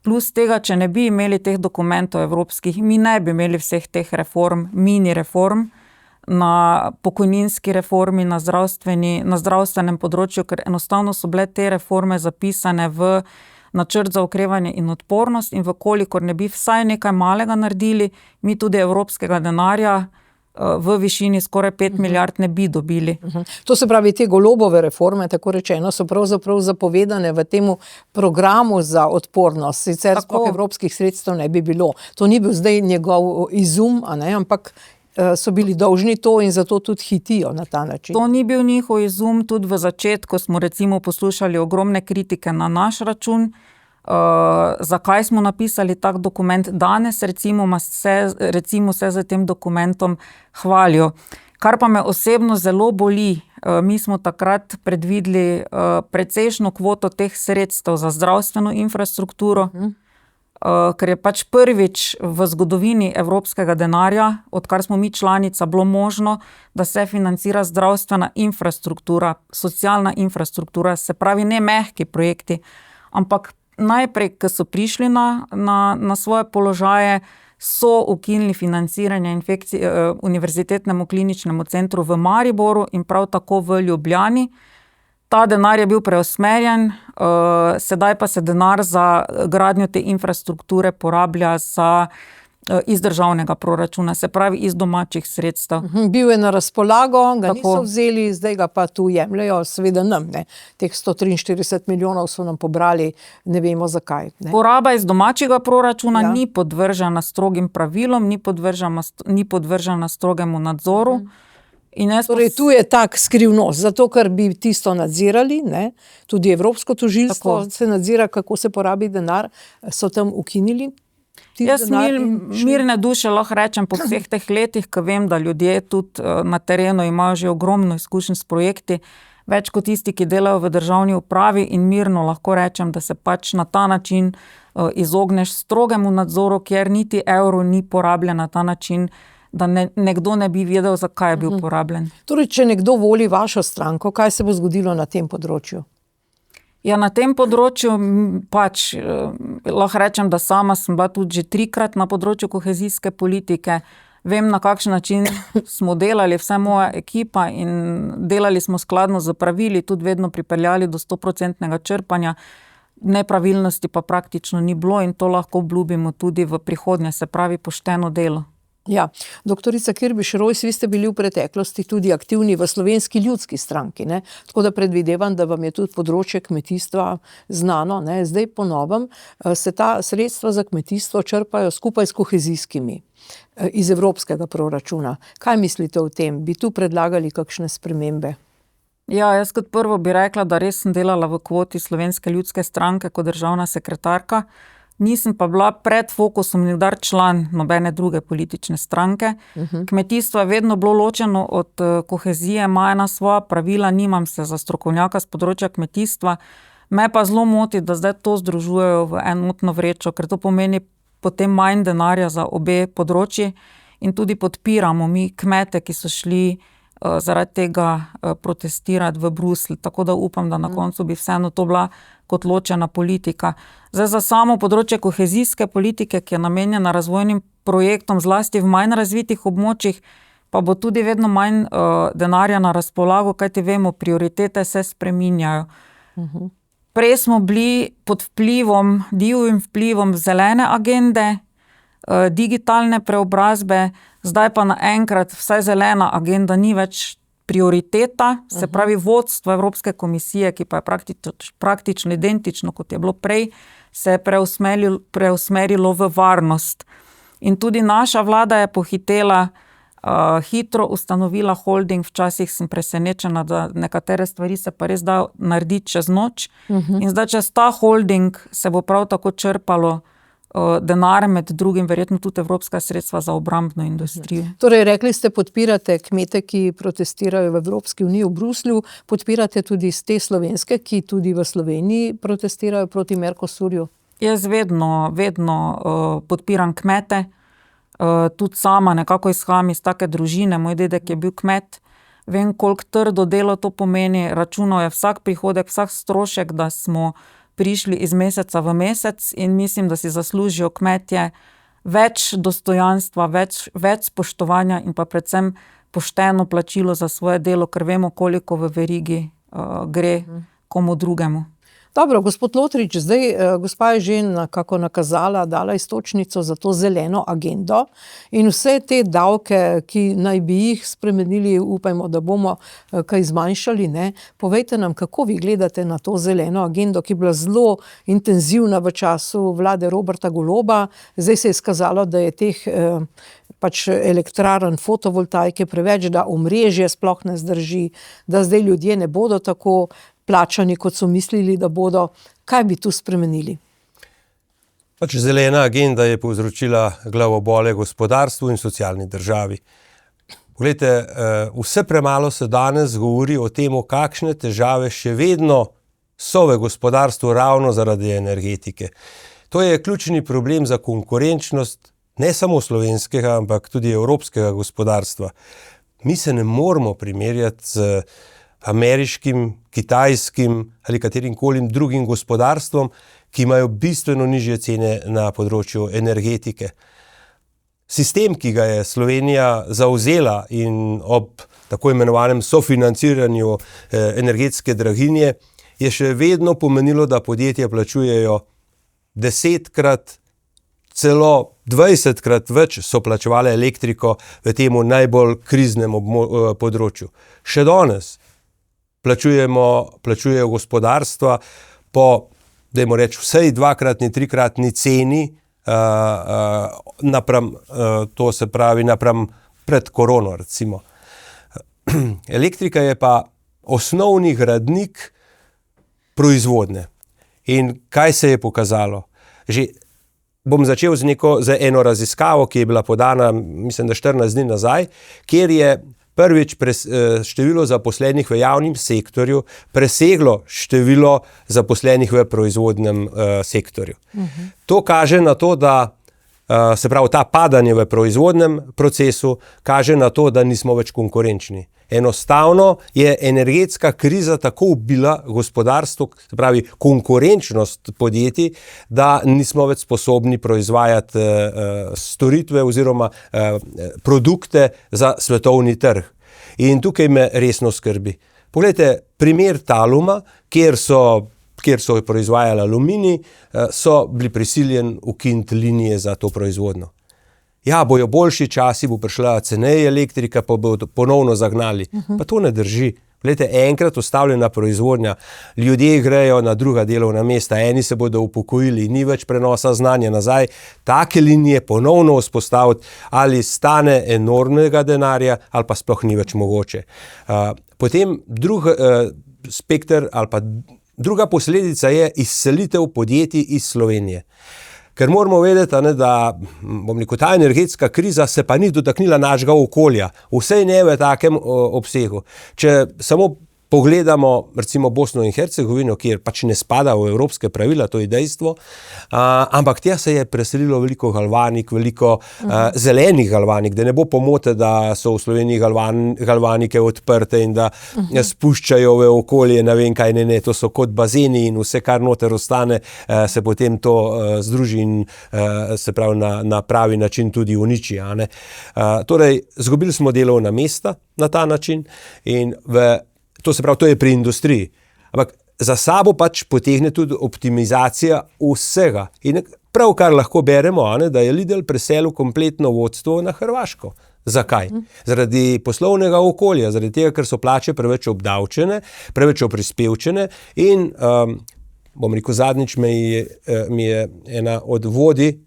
Plus tega, če ne bi imeli teh dokumentov evropskih, mi ne bi imeli vseh teh reform, mini reform, na pokojninski reformi, na zdravstvenem področju, ker enostavno so bile te reforme zapisane v načrt za okrevanje in odpornost in vkolikor ne bi vsaj nekaj malega naredili, mi tudi evropskega denarja v višini skoraj 5 milijard ne bi dobili. To se pravi, te Golobove reforme, tako rečeno, so pravzaprav zapovedane v temu programu za odpornost, sicer sploh evropskih sredstev ne bi bilo. To ni bil zdaj njegov izum, a ne, ampak so bili dolžni to in zato tudi hitijo na ta način. To ni bil njihov izum, tudi v začetku smo recimo poslušali ogromne kritike na naš račun, zakaj smo napisali tak dokument. Danes recimo se za tem dokumentom hvalijo. Kar pa me osebno zelo boli, mi smo takrat predvideli precejšno kvoto teh sredstev za zdravstveno infrastrukturo, ker je pač prvič v zgodovini evropskega denarja, odkar smo mi članica, bilo možno, da se financira zdravstvena infrastruktura, socialna infrastruktura, se pravi ne mehki projekti, ampak najprej, ko so prišli na svoje položaje, so ukinili financiranje Univerzitetnemu kliničnemu centru v Mariboru in prav tako v Ljubljani. Ta denar je bil preusmerjen, sedaj pa se denar za gradnjo te infrastrukture porablja iz državnega proračuna, se pravi iz domačih sredstev. Bil je na razpolago, ga niso vzeli, zdaj ga pa tu jemljajo, seveda nam, ne. Teh 143 milijonov so nam pobrali, ne vemo zakaj. Ne. Poraba iz domačega proračuna ni podvržena strogim pravilom, ni podvržena strogemu nadzoru. Torej, tu je tak skrivnost, zato ker bi tisto nadzirali, ne, tudi Evropsko tožilstvo se nadzira, kako se porabi denar, so tam ukinili. Jaz mirne duše lahko rečem po vseh teh letih, ko vem, da ljudje tudi na terenu imajo že ogromno izkušenj s projekti, več kot tisti, ki delajo v državni upravi, in mirno lahko rečem, da se pač na ta način izogneš strogemu nadzoru, kjer niti evro ni porabljen na ta način, da nekdo ne bi vedel, zakaj je bil porabljen. Torej, če nekdo voli vašo stranko, kaj se bo zgodilo na tem področju? Ja, na tem področju pač lahko rečem, da sama sem bila tudi že 3-krat na področju kohezijske politike. Vem, na kakšen način smo delali, vsa moja ekipa, in delali smo skladno z pravili, tudi vedno pripeljali do 100% črpanja. Nepravilnosti pa praktično ni bilo in to lahko obljubimo tudi v prihodnje, se pravi pošteno delo. Ja, doktorica Kirbiš Rojs, vi ste bili v preteklosti tudi aktivni v Slovenski ljudski stranki, ne? Tako da predvidevam, da vam je tudi področje kmetijstva znano, ne? Zdaj po novem se ta sredstva za kmetijstvo črpajo skupaj s kohezijskimi iz evropskega proračuna. Kaj mislite o tem? Bi tu predlagali kakšne spremembe? Ja, jaz kot prvo bi rekla, da res sem delala v kvoti Slovenske ljudske stranke kot državna sekretarka. Nisem pa bila pred Fokusom nikdar član nobene druge politične stranke. Kmetijstvo je vedno bilo ločeno od kohezije, ima ena svoja pravila, nimam se za strokovnjaka z področja kmetijstva. Me pa zelo moti, da zdaj to združujejo v enotno vrečo, ker to pomeni potem manj denarja za obe področji in tudi podpiramo mi kmete, ki so šli zaradi tega protestirati v Bruslju. Tako da upam, da na koncu bi vseeno to bila kot ločena politika. Zdaj za samo področje kohezijske politike, ki je namenjena razvojnim projektom, zlasti v manj razvitih območjih, pa bo tudi vedno manj denarja na razpolago, kajti vemo, prioritete se spreminjajo. Prej smo bili pod divjim vplivom zelene agende, digitalne preobrazbe, zdaj pa naenkrat vsaj zelena agenda ni več prioriteta, se pravi vodstvo Evropske komisije, ki pa je praktično identično, kot je bilo prej, se je preusmerilo v varnost. In tudi naša vlada je pohitela, hitro ustanovila holding, včasih sem presenečena, da nekatere stvari se pa res da narediti čez noč. In zdaj čez ta holding se bo prav tako črpalo denar, med drugim verjetno tudi evropska sredstva za obrambno industrijo. Torej, rekli ste, podpirate kmete, ki protestirajo v Evropski uniji v Bruslju, podpirate tudi te slovenske, ki tudi v Sloveniji protestirajo proti Mercosurju? Jaz vedno podpiram kmete, tudi sama nekako izhajam iz take družine, moj dedek je bil kmet, vem, koliko trdo delo to pomeni, računal je vsak prihodek, vsak strošek, da smo prišli iz meseca v mesec in mislim, da si zaslužijo kmetje več dostojanstva, več spoštovanja in pa predvsem pošteno plačilo za svoje delo, ker vemo, koliko v verigi gre komu drugemu. Dobro, gospod Lotrič, zdaj gospa je že nekako nakazala, dala iztočnico za to zeleno agendo in vse te davke, ki naj bi jih spremenili, upajmo, da bomo kaj zmanjšali, ne? Povejte nam, kako vi gledate na to zeleno agendo, ki je bila zelo intenzivna v času vlade Roberta Goloba. Zdaj se je izkazalo, da je teh elektrarn fotovoltaike preveč, da omrežje sploh ne zdrži, da zdaj ljudje ne bodo tako plačani, kot so mislili, da bodo. Kaj bi tu spremenili? Zelena agenda je povzročila glavobole gospodarstvu in socialni državi. Poglejte, vse premalo se danes govori o tem, kakšne težave še vedno so v gospodarstvu ravno zaradi energetike. To je ključni problem za konkurenčnost ne samo slovenskega, ampak tudi evropskega gospodarstva. Mi se ne moremo primerjati z ameriškim, kitajskim ali katerimkoli drugim gospodarstvom, ki imajo bistveno nižje cene na področju energetike. Sistem, ki ga je Slovenija zavzela in ob tako imenovanem sofinanciranju energetske draginje, je še vedno pomenilo, da podjetja plačujejo 10-krat, celo 20-krat več so plačevale elektriko v temu najbolj kriznem področju. Še danes plačujejo gospodarstva po, dajmo reči, vsej 2-kratni, 3-kratni ceni napram pred korono, recimo. Elektrika je pa osnovni gradnik proizvodnje. In kaj se je pokazalo? Bom začel z eno raziskavo, ki je bila podana, mislim, da 14 dni nazaj, kjer je prvič število zaposlenih v javnem sektorju preseglo število zaposlenih v proizvodnem sektorju. To kaže na to, da se pravi, ta padanje v proizvodnem procesu kaže na to, da nismo več konkurenčni. Enostavno je energetska kriza tako ubila gospodarstvo, se pravi konkurenčnost podjetij, da nismo več sposobni proizvajati storitve oziroma produkte za svetovni trg. In tukaj me resno skrbi. Poglejte, primer Taluma, kjer so proizvajali aluminij, so bili prisiljeni ukiniti linije za to proizvodnjo. Ja, bojo boljši časi, bo prišla ceneje elektrika, pa bodo ponovno zagnali. Pa to ne drži. Glejte, enkrat ustavljena proizvodnja, ljudje grejo na druga delovna mesta, eni se bodo upokojili, ni več prenosa znanja nazaj. Take linije ponovno vzpostaviti ali stane enormnega denarja, ali pa sploh ni več mogoče. Potem spekter ali pa druga posledica je izselitev podjetij iz Slovenije. Ker moramo vedeti, da ta energetska kriza se pa ni dotaknila našega okolja, vsej ne v takem obsegu. Če samo pogledamo recimo Bosno in Hercegovino, kjer pač ne spada v evropske pravila, to je dejstvo, ampak tja se je preselilo veliko galvanik, veliko zelenih galvanik, da ne bo pomote, da so v Sloveniji galvanike odprte in da spuščajo v okolje, ne vem kaj, ne, to so kot bazeni in vse, kar noter ostane, se potem to združi in se pravi na pravi način tudi uniči. Torej, izgubili smo delovna mesta na ta način in to se pravi, to je pri industriji. Ampak za sabo pač potegne tudi optimizacija vsega. In pravkar lahko beremo, da je Lidl preselil kompletno vodstvo na Hrvaško. Zakaj? Zaradi poslovnega okolja, zaradi tega, ker so plače preveč obdavčene, preveč oprispevčene in bom rekel, zadnjič mi je ena od vodij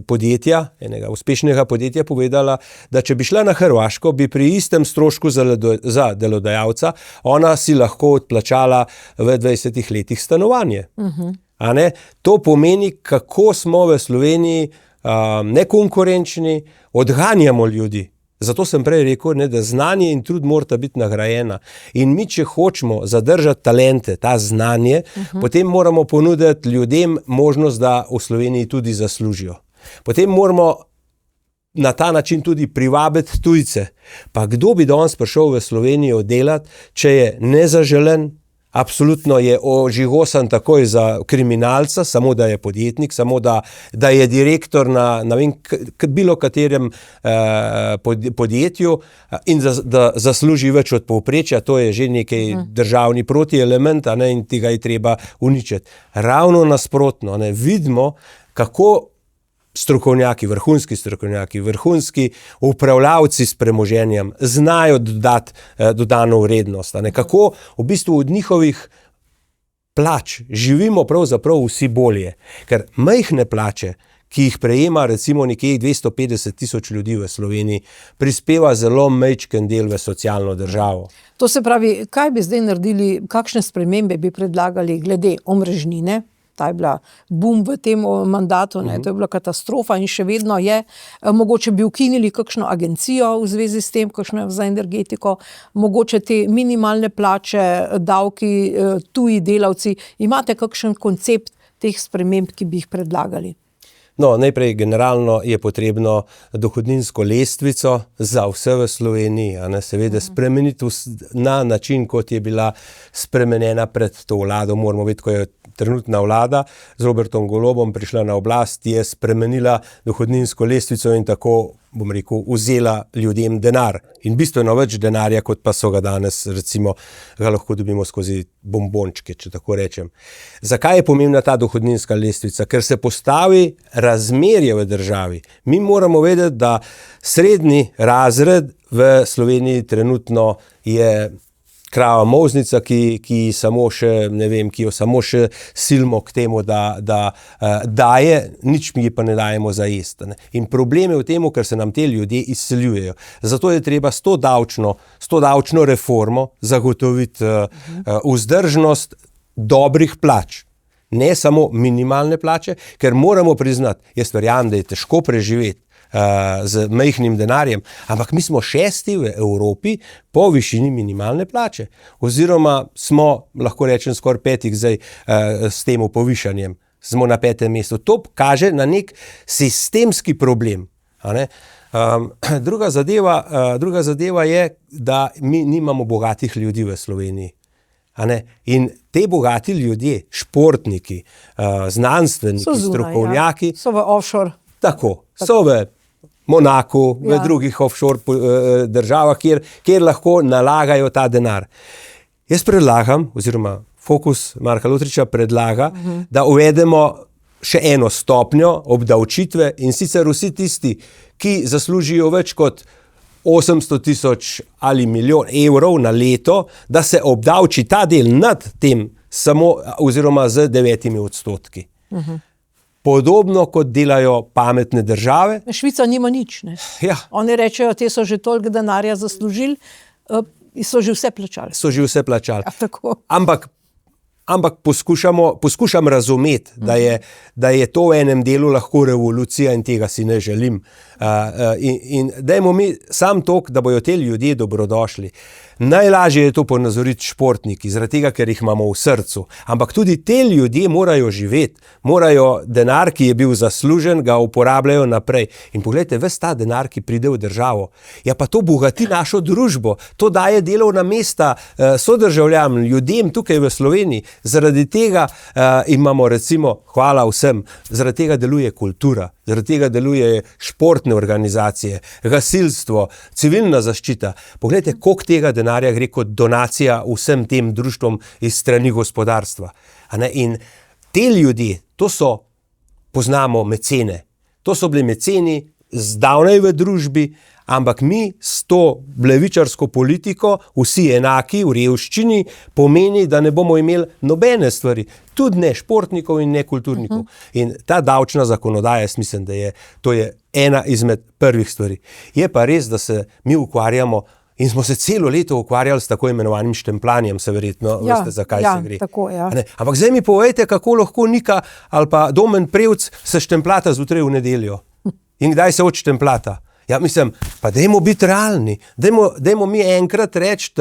podjetja, enega uspešnega podjetja povedala, da če bi šla na Hrvaško, bi pri istem strošku za delodajalca ona si lahko odplačala v 20 letih stanovanje. A ne? To pomeni, kako smo v Sloveniji nekonkurenčni, odganjamo ljudi. Zato sem prej rekel, da znanje in trud morata biti nagrajena. In mi, če hočemo zadržati talente, ta znanje, potem moramo ponuditi ljudem možnost, da v Sloveniji tudi zaslužijo. Potem moramo na ta način tudi privabiti tujce. Pa kdo bi danes prišel v Slovenijo delati, če je nezaželen, absolutno je ožigosan takoj za kriminalca, samo da je podjetnik, samo da je direktor na bilo katerem podjetju in da zasluži več od povprečja, to je že nekaj državni protielement, in tega je treba uničiti. Ravno nasprotno, vidimo, kako strokovnjaki, vrhunski upravljavci s premoženjem znajo dodati dodano vrednost. Kako v bistvu od njihovih plač živimo pravzaprav vsi bolje. Ker majhne plače, ki jih prejema recimo nekje 250 tisoč ljudi v Sloveniji, prispeva zelo majčken del v socialno državo. To se pravi, kaj bi zdaj naredili, kakšne spremembe bi predlagali glede omrežnine? Ta je bila boom v tem mandatu, to je bila katastrofa in še vedno je. Mogoče bi ukinili kakšno agencijo v zvezi s tem, kakšno za energetiko, mogoče te minimalne plače, davki, tuji delavci. Imate kakšen koncept teh sprememb, ki bi jih predlagali? No, najprej generalno je potrebno dohodninsko lestvico za vse v Sloveniji, seveda spremeniti na način, kot je bila spremenjena pred to vlado. Moramo vedeti, ko je trenutna vlada z Robertom Golobom prišla na oblast, je spremenila dohodninsko lestvico in tako, bom rekel, vzela ljudem denar. In bistveno več denarja, kot pa so ga danes, recimo, ga lahko dobimo skozi bombončke, če tako rečem. Zakaj je pomembna ta dohodninska lestvica? Ker se postavi razmerje v državi. Mi moramo vedeti, da srednji razred v Sloveniji trenutno je krava molznica, ki samo še, ne vem, ki jo samo še silimo k temu, da daje, nič mi pa ne dajemo za jesti. In problem je v tem, ker se nam te ljudje izseljujejo. Zato je treba s to davčno reformo zagotoviti vzdržnost dobrih plač. Ne samo minimalne plače, ker moramo priznati, jaz verjamem, da je težko preživeti z majhnim denarjem, ampak mi smo 6. v Evropi po višini minimalne plače. Oziroma smo, lahko rečem, skoraj 5. zdaj s tem povišanjem. Smo na 5. mestu. To kaže na nek sistemski problem. Druga zadeva je, da mi nimamo bogatih ljudi v Sloveniji. In te bogati ljudje, športniki, znanstveniki, strokovnjaki, so v offshore. Tako, so v Monaku, v drugih offshore državah, kjer lahko nalagajo ta denar. Jaz predlagam, oziroma Fokus Marka Lotriča predlaga, da uvedemo še eno stopnjo obdavčitve in sicer vsi tisti, ki zaslužijo več kot 800 tisoč ali milijon evrov na leto, da se obdavči ta del nad tem samo oziroma z 9%. Podobno kot delajo pametne države. Švica nima nič. Ja. Oni rečejo, te so že toliko denarja zaslužili, so že vse plačali. Ja, tako. Ampak poskušam razumeti, da je to v enem delu lahko revolucija in tega si ne želim. In dajmo mi sam tok, da bojo te ljudje dobrodošli. Najlažje je to ponazoriti športniki, zaradi tega, ker jih imamo v srcu. Ampak tudi te ljudje morajo živeti, morajo denar, ki je bil zaslužen, ga uporabljajo naprej. In poglejte, ves ta denar, ki pride v državo, ja pa to bogati našo družbo, to daje delovna mesta sodržavljanom, ljudem tukaj v Sloveniji. Zaradi tega imamo recimo, hvala vsem, zaradi tega deluje kultura, zaradi tega deluje športne organizacije, gasilstvo, civilna zaščita. Poglejte, koliko tega denarja gre kot donacija vsem tem društvom iz strani gospodarstva. In te ljudje, to so, poznamo mecene, to so bili meceni zdavnaj v družbi, ampak mi s to levičarsko politiko, vsi enaki v revščini, pomeni, da ne bomo imeli nobene stvari, tudi ne športnikov in ne kulturnikov. In ta davčna zakonodaja, jaz mislim, da to je ena izmed prvih stvari. Je pa res, da se mi ukvarjamo in smo se celo leto ukvarjali s tako imenovanim štempljanjem, se verjetno veste, zakaj se gre. Tako, ja. Ampak zdaj mi povejte, kako lahko Nika ali pa Domen Prevc se štemplata zjutraj v nedeljo. In kdaj se odštempljata? Ja, mislim, pa dajmo biti realni, dajmo mi enkrat reči,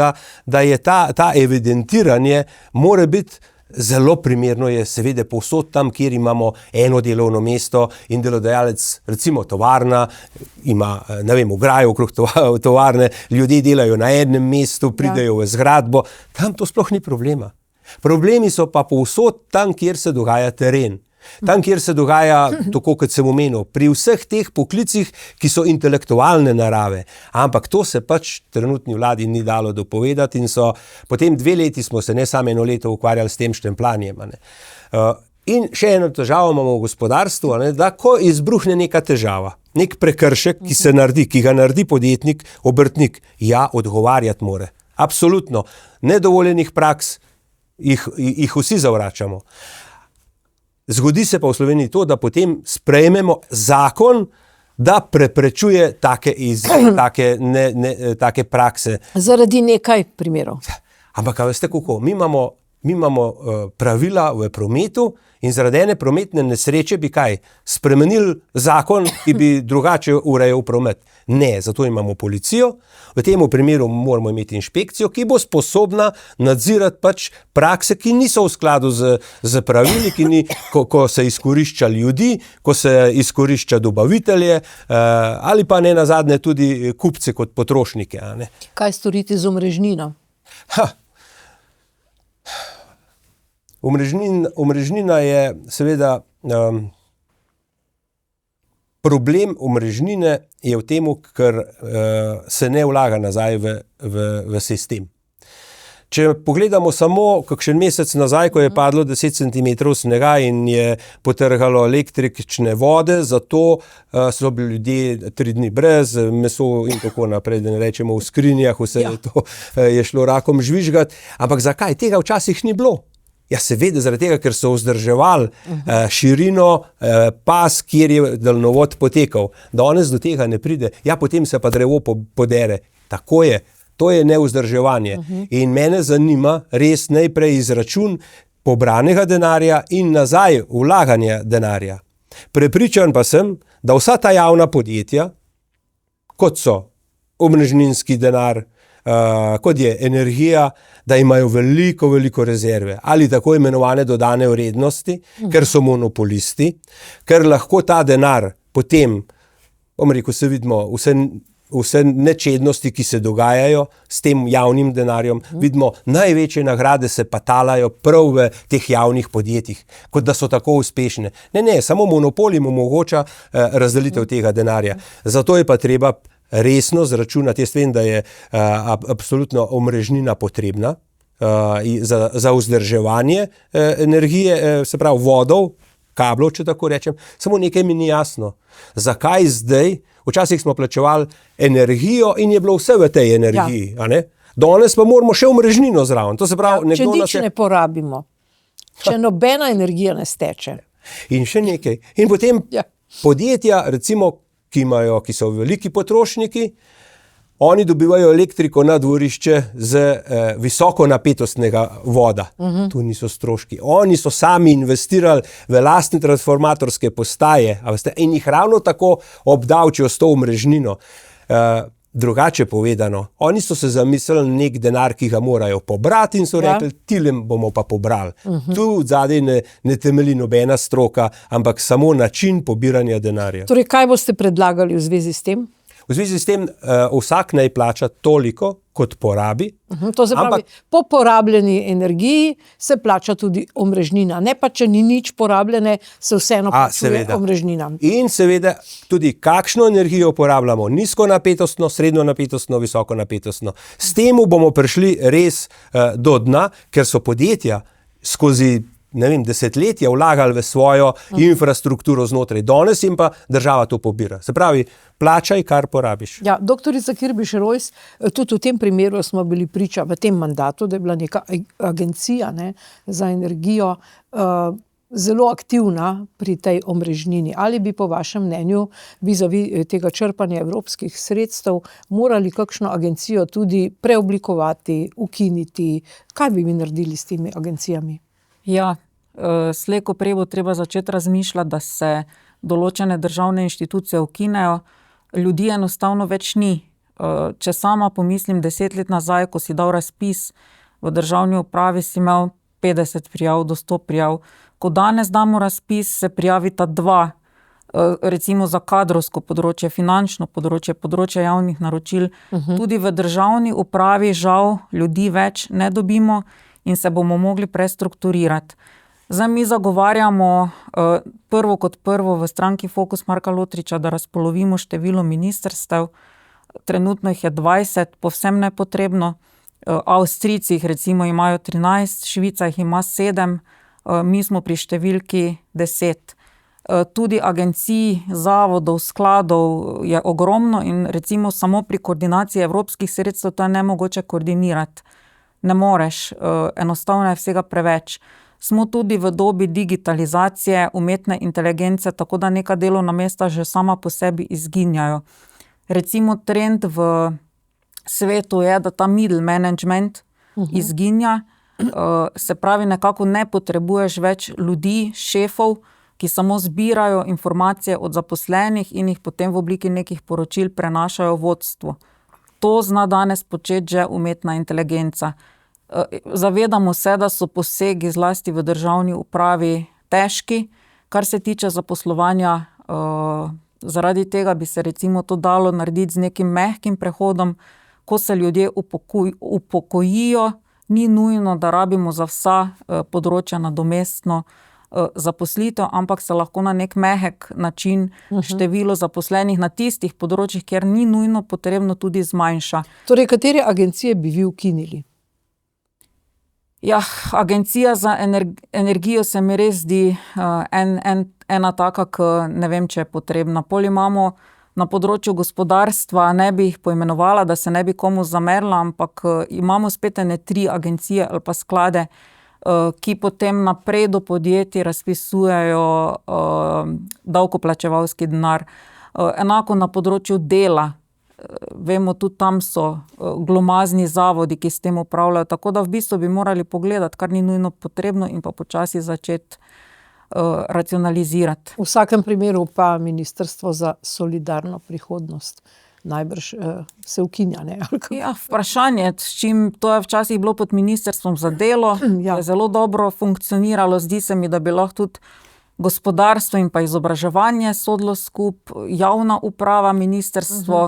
da je ta evidentiranje mora biti zelo primerno, je seveda povsod tam, kjer imamo eno delovno mesto in delodajalec, recimo tovarna, ima, ne vem, ograjo okrog tovarne, ljudje delajo na enem mestu, pridejo v zgradbo, tam to sploh ni problema. Problemi so pa povsod tam, kjer se dogaja teren. Tam, kjer se dogaja, tako kot sem omenil, pri vseh teh poklicih, ki so intelektualne narave. Ampak to se pač trenutni vladi ni dalo dopovedati in so potem 2 leti smo se ne samo 1 leto ukvarjali s tem štempljanjem. In še eno težavo imamo v gospodarstvu, da ko izbruhne neka težava, nek prekršek, ki se naredi, ki ga naredi podjetnik, obrtnik, ja, odgovarjati more. Absolutno. Nedovoljenih praks jih vsi zavračamo. Zgodi se pa v Sloveniji to, da potem sprejmemo zakon, da preprečuje take prakse. Zaradi nekaj primerov. Ampak veste kako, mi imamo pravila v prometu in zaradi ene prometne nesreče bi kaj? Spremenili zakon, ki bi drugače urejal promet. Ne, zato imamo policijo, v tem primeru moramo imeti inšpekcijo, ki bo sposobna nadzirati pač prakse, ki niso v skladu z pravili, ko se izkorišča ljudi, ko se izkorišča dobavitelje ali pa ne nazadnje tudi kupce kot potrošnike. Kaj storiti z omrežnino? Omrežnina je seveda problem omrežnine je v tem, ker se ne vlaga nazaj v sistem. Če pogledamo samo kakšen mesec nazaj, ko je padlo 10 cm snega in je potrgalo električne vode, zato so bili ljudje 3 dni brez meso in tako naprej, da ne rečemo v skrinjah, vse je šlo rakom žvižgati. Ampak zakaj? Tega včasih ni bilo. Ja, seveda, zaradi tega, ker so vzdrževali širino pas, kjer je daljnovod potekal. Danes do tega ne pride. Ja, potem se pa drevo podere. Tako je. To je nevzdrževanje. In mene zanima res najprej izračun pobranega denarja in nazaj vlaganja denarja. Prepričan pa sem, da vsa ta javna podjetja, kot so omrežninski denar, kot je energija, da imajo veliko rezerve ali tako imenovane dodane vrednosti, ker so monopolisti, ker lahko ta denar potem, se vidimo, vse nečednosti, ki se dogajajo s tem javnim denarjem, vidimo, največje nagrade se pa talajo prav v teh javnih podjetjih, kot da so tako uspešne. Ne, samo monopol jim omogoča razdelitev tega denarja. Zato je pa treba resno zračunati. Jaz vem, da je absolutno omrežnina potrebna za vzdrževanje energije, se pravi vodov, kablov, če tako rečem. Samo nekaj mi ni jasno. Zakaj zdaj? Včasih smo plačevali energijo in je bilo vse v tej energiji. Ja. Danes pa moramo še omrežnino zraven. To se pravi, če nič ne porabimo. Če nobena energija ne steče. In še nekaj. In potem podjetja, recimo, ki so veliki potrošniki, Oni dobivajo elektriko na dvorišče z visokonapetostnega voda. Tu niso stroški. Oni so sami investirali v lastne transformatorske postaje, a veste, in jih ravno tako obdavčijo s to omrežnino. Drugače povedano, oni so se zamislili nek denar, ki ga morajo pobrati in so rekli, tilem bomo pa pobrali. Tu zadaj ne temelji nobena stroka, ampak samo način pobiranja denarja. Torej, kaj boste predlagali v zvezi s tem? V zvezi s tem vsak naj plača toliko, kot porabi. To se pravi, po porabljeni energiji se plača tudi omrežnina. Ne pa, če ni nič porabljene, se vseeno plačuje omrežnina. In seveda tudi kakšno energijo porabljamo, nizkonapetostno, srednjonapetostno, visokonapetostno. S tem bomo prišli res do dna, ker so podjetja skozi desetletja vlagali v svojo infrastrukturo znotraj. Danes jim pa država to pobira. Se pravi, plačaj, kar porabiš. Ja, doktorica Kirbiš Rojs, tudi v tem primeru smo bili priča v tem mandatu, da je bila neka agencija za energijo zelo aktivna pri tej omrežnini. Ali bi po vašem mnenju vizavi tega črpanja evropskih sredstev morali kakšno agencijo tudi preoblikovati, ukiniti? Kaj bi vi naredili s temi agencijami? Ja, slej ko prej bo treba začeti razmišljati, da se določene državne inštitucije ukinejo. Ljudi enostavno več ni. Če sama pomislim 10 let nazaj, ko si dal razpis v državni upravi, si imel 50 prijav do 100 prijav. Ko danes damo razpis, se prijavita 2, recimo za kadrovsko področje, finančno področje, področje javnih naročil. Tudi v državni upravi žal ljudi več ne dobimo in se bomo mogli prestrukturirati. Zdaj mi zagovarjamo prvo kot prvo v stranki Fokus Marka Lotriča, da razpolovimo število ministrstev. Trenutno jih je 20, povsem nepotrebno. Avstrijci jih recimo imajo 13, Švica jih ima 7, mi smo pri številki 10. Tudi agencij, zavodov, skladov je ogromno in recimo samo pri koordinaciji evropskih sredstev to je nemogoče koordinirati. Ne moreš, enostavno je vsega preveč. Smo tudi v dobi digitalizacije, umetne inteligence, tako da neka delovna mesta že sama po sebi izginjajo. Recimo trend v svetu je, da ta middle management izginja, se pravi nekako ne potrebuješ več ljudi, šefov, ki samo zbirajo informacije od zaposlenih in jih potem v obliki nekih poročil prenašajo vodstvu. To zna danes početi že umetna inteligenca. Zavedamo se, da so posegi zlasti v državni upravi težki, kar se tiče zaposlovanja. Zaradi tega bi se recimo to dalo narediti z nekim mehkim prehodom, ko se ljudje upokojijo, ni nujno, da rabimo za vsa področja nadomestno zaposlitev, ampak se lahko na nek mehek način število zaposlenih na tistih področjih, kjer ni nujno potrebno, tudi zmanjša. Torej, katere agencije bi vi ukinili? Ja, agencija za energijo se mi res zdi ena taka, ki ne vem, če je potrebna. Pol imamo na področju gospodarstva, ne bi jih poimenovala, da se ne bi komu zamerila, ampak imamo spet 3 agencije ali pa sklade, ki potem naprej do podjetij razpisujejo davkoplačevalski denar. Enako na področju dela. Vemo, tudi tam so glomazni zavodi, ki s tem upravljajo, tako da v bistvu bi morali pogledati, kar ni nujno potrebno in pa počasi začeti racionalizirati. V vsakem primeru pa Ministrstvo za solidarno prihodnost najbrž se ukinja, ne? Ja, vprašanje, s čim, to je včasih bilo pod Ministrstvom za delo, je zelo dobro funkcioniralo, zdi se mi, da bi lahko tudi gospodarstvo in pa izobraževanje sodilo skupaj, javna uprava, ministrstvo,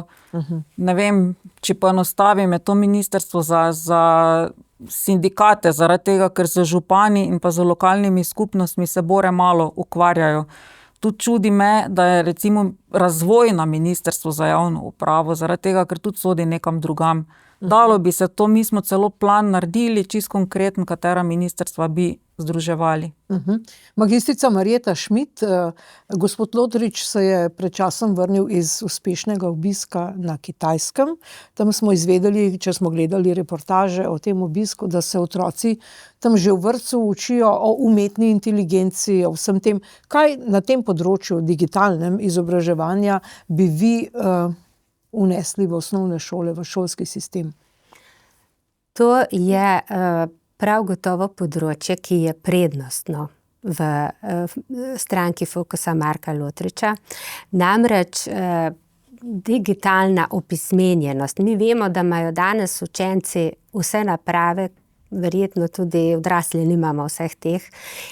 ne vem, če poenostavim, je to ministrstvo za sindikate, zaradi tega, ker z župani in pa z lokalnimi skupnostmi se bore malo ukvarjajo. Tu čudi me, da je recimo razvojno ministrstvo za javno upravo, zaradi tega, ker tudi sodi nekam drugam. Dalo bi se to, mi smo celo plan naredili, čisto konkretno, katera ministrstva bi združevali. Magistrica Marjeta Šmit, gospod Lotrič se je pred časom vrnil iz uspešnega obiska na Kitajskem. Tam smo izvedeli, če smo gledali reportaže o tem obisku, da se otroci tam že v vrtcu učijo o umetni inteligenci, o vsem tem. Kaj na tem področju digitalnem izobraževanja bi vi vnesli v osnovne šole, v šolski sistem? To je prav gotovo področje, ki je prednostno v stranki Fokusa Marka Lotriča. Namreč digitalna opismenjenost. Mi vemo, da imajo danes učenci vse naprave, verjetno tudi odrasli nimamo vseh teh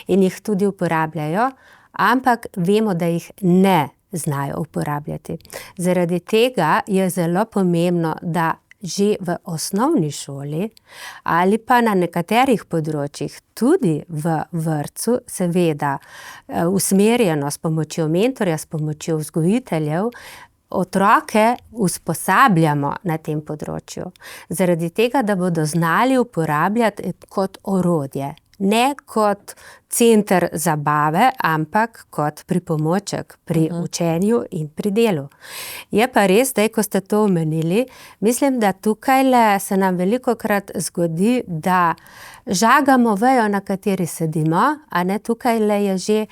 in jih tudi uporabljajo, ampak vemo, da jih ne znajo uporabljati. Zaradi tega je zelo pomembno, da že v osnovni šoli ali pa na nekaterih področjih, tudi v vrtcu, seveda usmerjeno s pomočjo mentorja, s pomočjo vzgojiteljev, otroke usposabljamo na tem področju. Zaradi tega, da bodo znali uporabljati kot orodje. Ne kot center zabave, ampak kot pripomoček pri učenju in pri delu. Je pa res, da ko ste to omenili, mislim, da tukajle se nam velikokrat zgodi, da žagamo vejo, na kateri sedimo, a ne, tukajle je že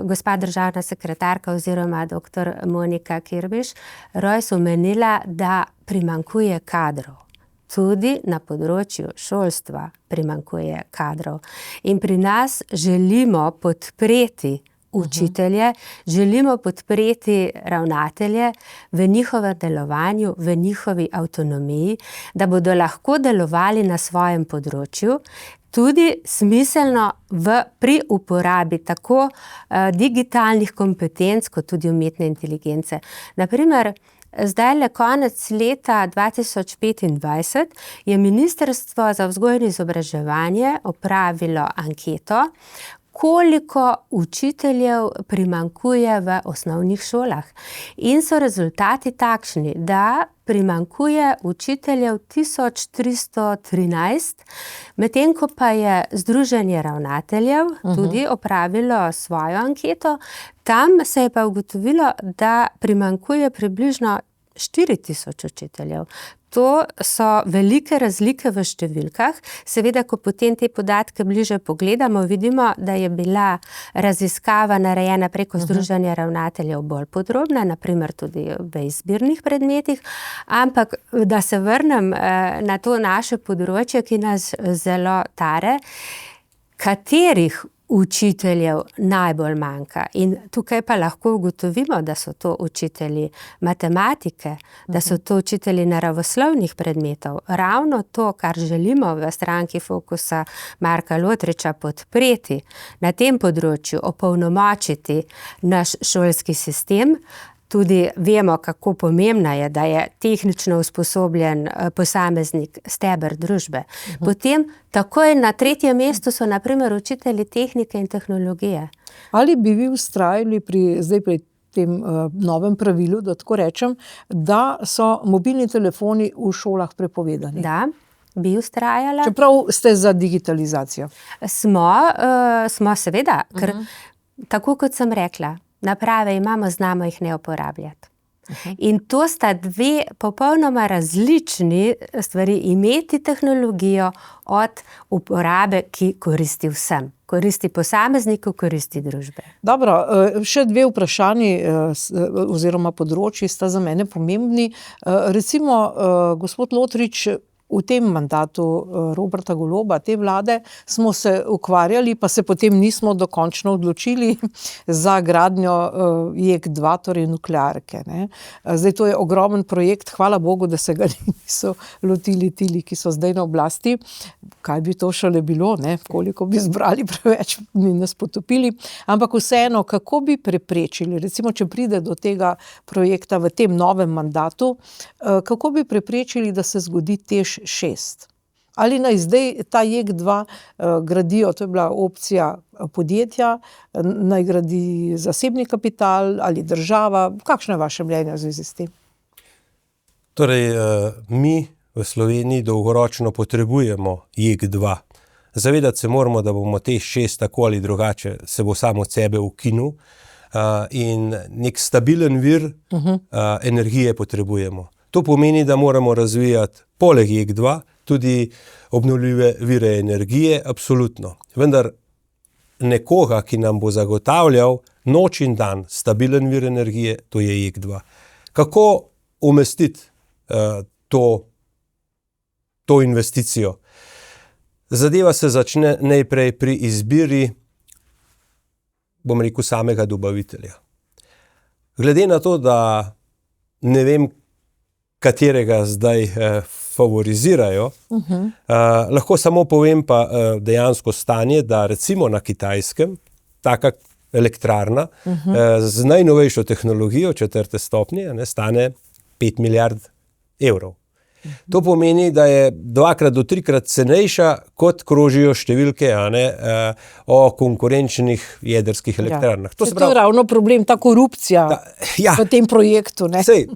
gospa državna sekretarka oziroma doktor Monika Kirbiš Rojs omenila, da primanjkuje kadrov. Tudi na področju šolstva primanjkuje kadrov. In pri nas želimo podpreti učitelje, želimo podpreti ravnatelje v njihovem delovanju, v njihovi avtonomiji, da bodo lahko delovali na svojem področju, tudi smiselno pri uporabi tako digitalnih kompetenc, kot tudi umetne inteligence. Naprimer, zdajle konec leta 2025 je Ministrstvo za vzgojo in izobraževanje opravilo anketo, koliko učiteljev primanjkuje v osnovnih šolah. In so rezultati takšni, da primanjkuje učiteljev 1313, medtem ko pa je Združenje ravnateljev tudi opravilo svojo anketo, tam se je pa ugotovilo, da primanjkuje približno 4000 učiteljev. To so velike razlike v številkah. Seveda, ko potem te podatke bliže pogledamo, vidimo, da je bila raziskava narejena preko Združenja ravnateljev bolj podrobna, naprimer tudi v izbirnih predmetih, ampak da se vrnem na to naše področje, ki nas zelo tare, katerih učiteljev najbolj manjka. In tukaj pa lahko ugotovimo, da so to učitelji matematike, da so to učitelji naravoslovnih predmetov. Ravno to, kar želimo v stranki Fokusa Marka Lotriča podpreti na tem področju, opolnomočiti naš šolski sistem. Tudi vemo, kako pomembno je, da je tehnično usposobljen posameznik steber družbe. Potem takoj na 3. mestu so na primer učitelji tehnike in tehnologije. Ali bi vi vztrajali pri tem novem pravilu, da tako rečem, da so mobilni telefoni v šolah prepovedani? Da, bi vztrajala. Čeprav ste za digitalizacijo? Smo seveda, ker tako kot sem rekla, naprave imamo, znamo jih ne uporabljati. In to sta dve popolnoma različni stvari, imeti tehnologijo od uporabe, ki koristi vsem. Koristi posamezniku, koristi družbe. Dobro, še dve vprašanji oziroma področji sta za mene pomembni. Recimo, gospod Lotrič, v tem mandatu Roberta Goloba, te vlade, smo se ukvarjali, pa se potem nismo dokončno odločili za gradnjo JEK2, torej nuklearke. Ne? Zdaj, to je ogromen projekt, hvala Bogu, da se ga niso lotili tili, ki so zdaj na oblasti. Kaj bi to šele bilo, ne? Koliko bi zbrali, preveč bi nas potopili. Ampak vseeno, kako bi preprečili, recimo, če pride do tega projekta v tem novem mandatu, kako bi preprečili, da se zgodi TEŠ 6? Ali naj zdaj ta JEK2 gradijo, to je bila opcija podjetja, naj gradi zasebni kapital ali država? Kakšno je vaše mnenje v zvezi s tem? Torej, mi v Sloveniji dolgoročno potrebujemo JEK2. Zavedati se moramo, da bomo TEŠ 6 tako ali drugače se bo samo od sebe ukinil in nek stabilen vir energije potrebujemo. To pomeni, da moramo razvijati poleg JEK2 tudi obnovljive vire energije, absolutno. Vendar nekoga, ki nam bo zagotavljal noč in dan stabilen vir energije, to je JEK2. Kako umestiti to investicijo? Zadeva se začne najprej pri izbiri, bom rekel, samega dobavitelja. Glede na to, da ne vem, katerega zdaj favorizirajo, lahko samo povem pa dejansko stanje, da recimo na Kitajskem taka elektrarna z najnovejšo tehnologijo 4. stopnje stane 5 milijard evrov. To pomeni, da je 2 do 3 cenejša, kot krožijo številke o konkurenčnih jedrskih elektrarnah. To je ravno problem, ta korupcija v tem projektu. Sej,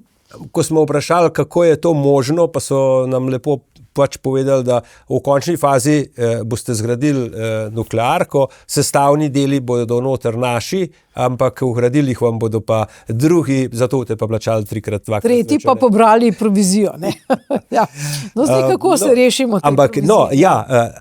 ko smo vprašali, kako je to možno, pa so nam lepo povedali, da v končni fazi boste zgradili nuklearko, sestavni deli bodo noter naši, ampak vgradili jih vam bodo pa drugi, zato te pa plačali 3x2. Tretji pa pobrali provizijo. No, zdaj kako se rešimo te provizije?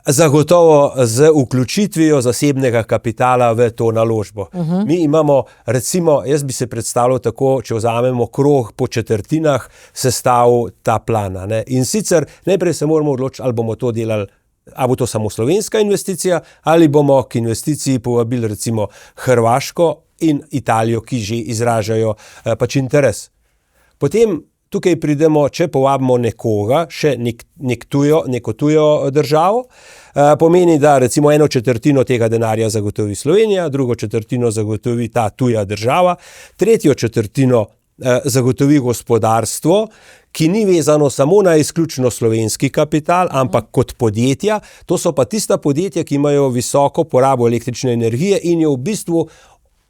Zagotovo z vključitvijo zasebnega kapitala v to naložbo. Mi imamo, recimo, jaz bi se predstavljal tako, če vzamemo krog po četrtinah, sestav ta plana. In sicer najprej se moramo odločiti, ali bomo to delali, ali bo to samo slovenska investicija, ali bomo k investiciji povabili recimo Hrvaško in Italijo, ki že izražajo pač interes. Potem tukaj pridemo, če povabimo nekoga, še neko tujo državo, pomeni, da recimo 1/4 tega denarja zagotovi Slovenija, 2/4 zagotovi ta tuja država, 3/4 zagotovi gospodarstvo, ki ni vezano samo na izključno slovenski kapital, ampak kot podjetja. To so pa tista podjetja, ki imajo visoko porabo električne energije in jo v bistvu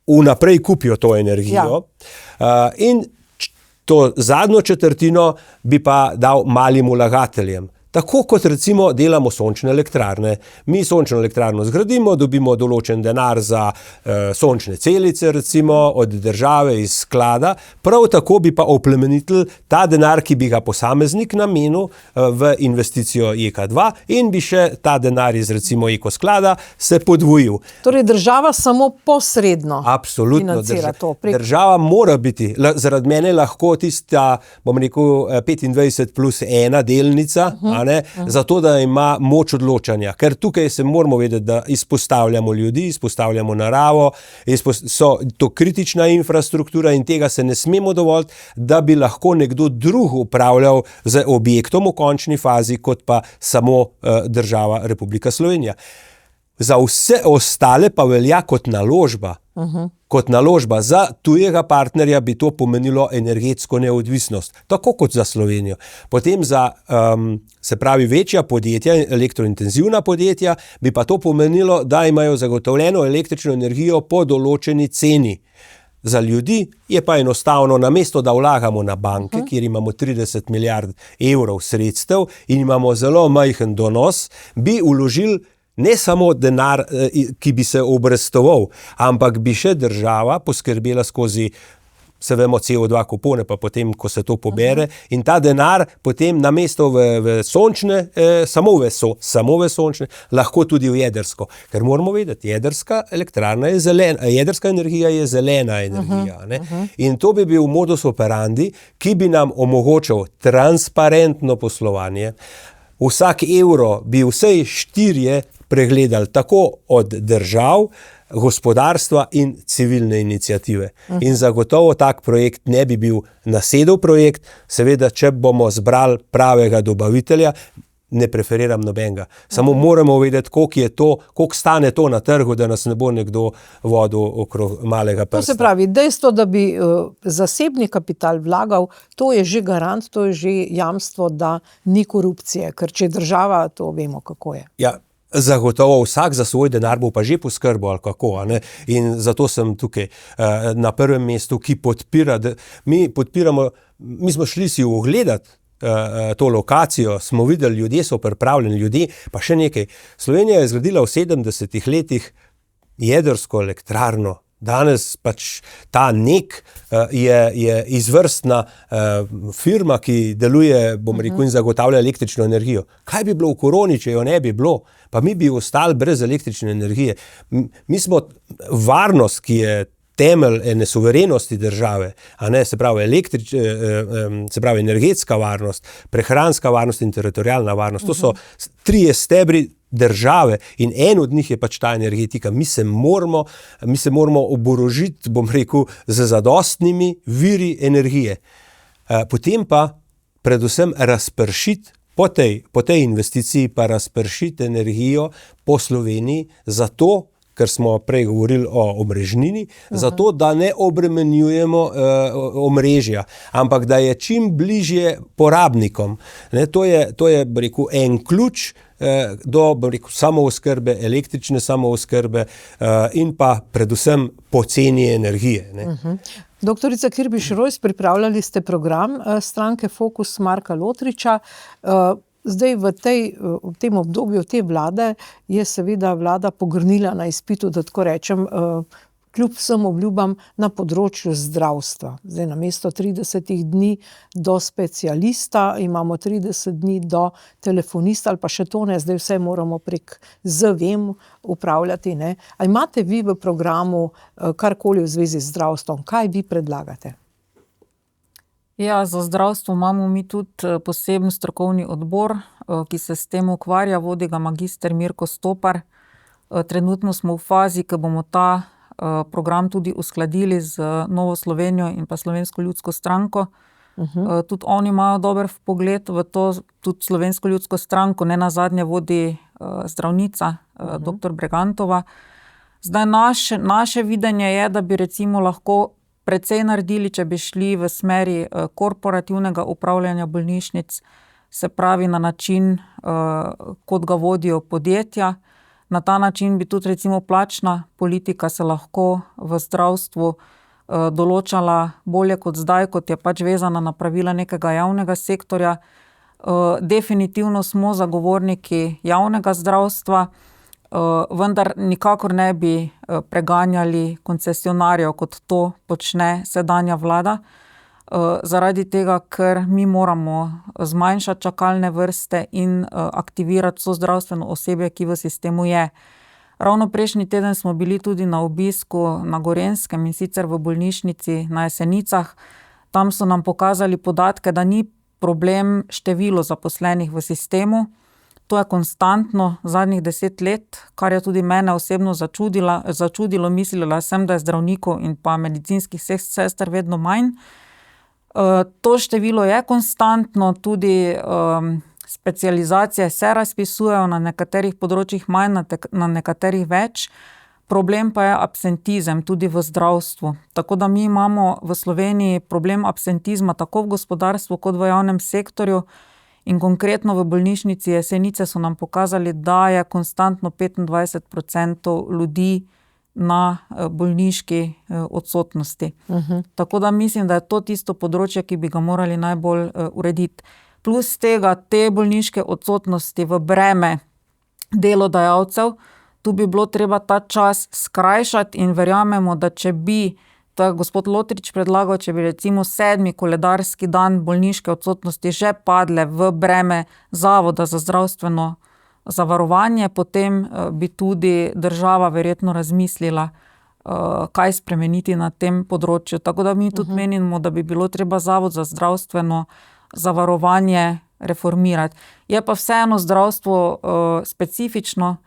vnaprej kupijo to energijo. In to zadnjo četrtino bi pa dal malim vlagateljem. Tako kot recimo delamo sončne elektrarne. Mi sončno elektrarno zgradimo, dobimo določen denar za sončne celice, recimo od države iz sklada. Prav tako bi pa oplemenitili ta denar, ki bi ga posameznik namenil v investicijo JEK2 in bi še ta denar iz recimo ekosklada se podvojil. Torej država samo posredno financira to. Država mora biti, zaradi mene lahko tista, bom rekel, 25+1 delnica, zato da ima moč odločanja. Ker tukaj se moramo vedeti, da izpostavljamo ljudi, izpostavljamo naravo, so to kritična infrastruktura in tega se ne smemo dovoliti, da bi lahko nekdo drug upravljal z objektom v končni fazi, kot pa samo država Republika Slovenija. Za vse ostale pa velja kot naložba. Kot naložba za tujega partnerja bi to pomenilo energetsko neodvisnost, tako kot za Slovenijo. Potem za, se pravi, večja podjetja, elektrointenzivna podjetja, bi pa to pomenilo, da imajo zagotovljeno električno energijo po določeni ceni. Za ljudi je pa enostavno, namesto da vlagamo na banke, kjer imamo 30 milijard evrov sredstev in imamo zelo majhen donos, bi vložili ne samo denar, ki bi se obrestoval, ampak bi še država poskrbela skozi, se vemo, CO2 kupone, pa potem, ko se to pobere, in ta denar potem namesto v sončne, samo v sončne, lahko tudi v jedrsko. Ker moramo vedeti, jedrska elektrarna je zelena, jedrska energija je zelena energija. In to bi bil modus operandi, ki bi nam omogočal transparentno poslovanje. Vsak evro bi vsej 4 pregledali, tako od držav, gospodarstva in civilne iniciative. In zagotovo tak projekt ne bi bil nasedel projekt, seveda, če bomo zbrali pravega dobavitelja, ne preferiram nobenega. Samo moramo vedeti, koliko stane to na trgu, da nas ne bo nekdo vodil okrog malega prsta. To se pravi, dejstvo, da bi zasebni kapital vlagal, to je že garant, to je že jamstvo, da ni korupcije, ker če je država, to vemo, kako je. Ja, zagotovo vsak za svoj denar bo pa že poskrbel ali kako, in zato sem tukaj na prvem mestu, ki podpira, mi smo šli si ogledati to lokacijo, smo videli, ljudje so pripravljeni, ljudje, pa še nekaj. Slovenija je zgradila v 70 letih jedrsko elektrarno. Danes pač ta NEK je izvrstna firma, ki deluje, bom rekel, in zagotavlja električno energijo. Kaj bi bilo v koroni, če jo ne bi bilo? Pa mi bi ostali brez električne energije. Mi smo varnost, ki je temelj ene suverenosti države, a ne, se pravi energetska varnost, prehranska varnost in teritorialna varnost. To so 3 stebri države in en od njih je pač ta energetika. Mi se moramo oborožiti, bom rekel, z zadostnimi viri energije. Potem pa predvsem razpršiti po tej investiciji pa razpršiti energijo po Sloveniji, zato, ker smo prej govorili o omrežnini, zato, da ne obremenjujemo omrežja, ampak da je čim bližje porabnikom. Ne, to je, rekel, en ključ do, rekel, samooskrbe, električne samooskrbe in pa predvsem poceni energije. Ne. Doktorica Kirbiš Rojs, pripravljali ste program stranke Fokus Marka Lotriča. Zdaj v tem obdobju te vlade je seveda vlada pogrnila na izpitu, da tako rečem, kljub vsem obljubam na področju zdravstva. Zdaj namesto 30 dni do specialista imamo 30 dni do telefonista, ali pa še to ne, zdaj vse moramo prek ZVEM upravljati. Ne? A imate vi v programu karkoli v zvezi z zdravstvom? Kaj vi predlagate? Ja, za zdravstvo imamo mi tudi poseben strokovni odbor, ki se s tem ukvarja, vodi ga magister Mirko Stopar. Trenutno smo v fazi, ko bomo ta program tudi uskladili z Novo Slovenijo in pa Slovensko ljudsko stranko. Tudi oni imajo dober vpogled v to, tudi Slovensko ljudsko stranko, ne nazadnje vodi zdravnica, dr. Bregantova. Zdaj naše videnje je, da bi recimo lahko precej naredili, če bi šli v smeri korporativnega upravljanja bolnišnic, se pravi na način, kot ga vodijo podjetja. Na ta način bi tudi recimo plačna politika se lahko v zdravstvu določala bolje kot zdaj, kot je pač vezana na pravila nekega javnega sektorja. Definitivno smo zagovorniki javnega zdravstva, vendar nikakor ne bi preganjali koncesionarjev, kot to počne sedanja vlada. Zaradi tega, ker mi moramo zmanjšati čakalne vrste in aktivirati vso zdravstveno osebje, ki v sistemu je. Ravno prejšnji teden smo bili tudi na obisku na Gorenjskem, in sicer v bolnišnici na Jesenicah. Tam so nam pokazali podatke, da ni problem število zaposlenih v sistemu. To je konstantno zadnjih 10 let, kar je tudi mene osebno začudilo. Mislila sem, da je zdravnikov in pa medicinskih sester vedno manj. To število je konstantno, tudi specializacije se razpisujejo, na nekaterih področjih manj, na nekaterih več. Problem pa je absentizem tudi v zdravstvu. Tako da mi imamo v Sloveniji problem absentizma tako v gospodarstvu kot v javnem sektorju. In konkretno v bolnišnici Jesenice so nam pokazali, da je konstantno 25% ljudi na bolniški odsotnosti. Tako da mislim, da je to tisto področje, ki bi ga morali najbolj urediti. Plus tega, te bolniške odsotnosti v breme delodajalcev, tu bi bilo treba ta čas skrajšati in verjamemo, da če bi, to je gospod Lotrič predlagal, če bi recimo 7. koledarski dan bolniške odsotnosti že padle v breme Zavoda za zdravstveno zavarovanje, potem bi tudi država verjetno razmislila, kaj spremeniti na tem področju. Tako da mi tudi menimo, da bi bilo treba Zavod za zdravstveno zavarovanje reformirati. Je pa vseeno zdravstvo specifično,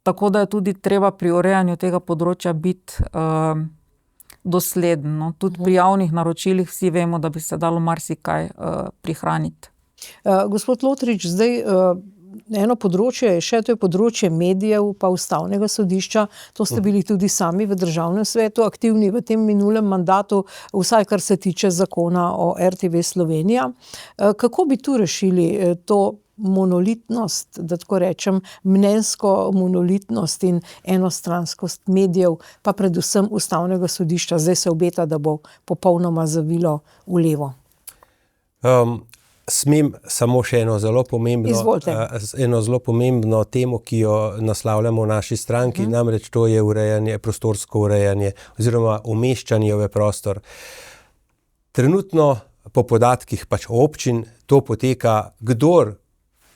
tako da je tudi treba pri urejanju tega področja biti dosleden. Tudi pri javnih naročilih vsi vemo, da bi se dalo marsikaj prihraniti. Gospod Lotrič, zdaj eno področje je še, to je področje medijev pa Ustavnega sodišča. To ste bili tudi sami v Državnem svetu aktivni v tem minulem mandatu, vsaj kar se tiče zakona o RTV Slovenija. Kako bi tu rešili to monolitnost, da tako rečem, mnenjsko monolitnost in enostranskost medijev, pa predvsem Ustavnega sodišča? Zdaj se obeta, da bo popolnoma zavilo v levo. Smem samo še eno zelo pomembno temo, ki jo naslavljamo v naši stranki, namreč to je prostorsko urejanje oziroma umeščanje v prostor. Trenutno po podatkih pač občin to poteka,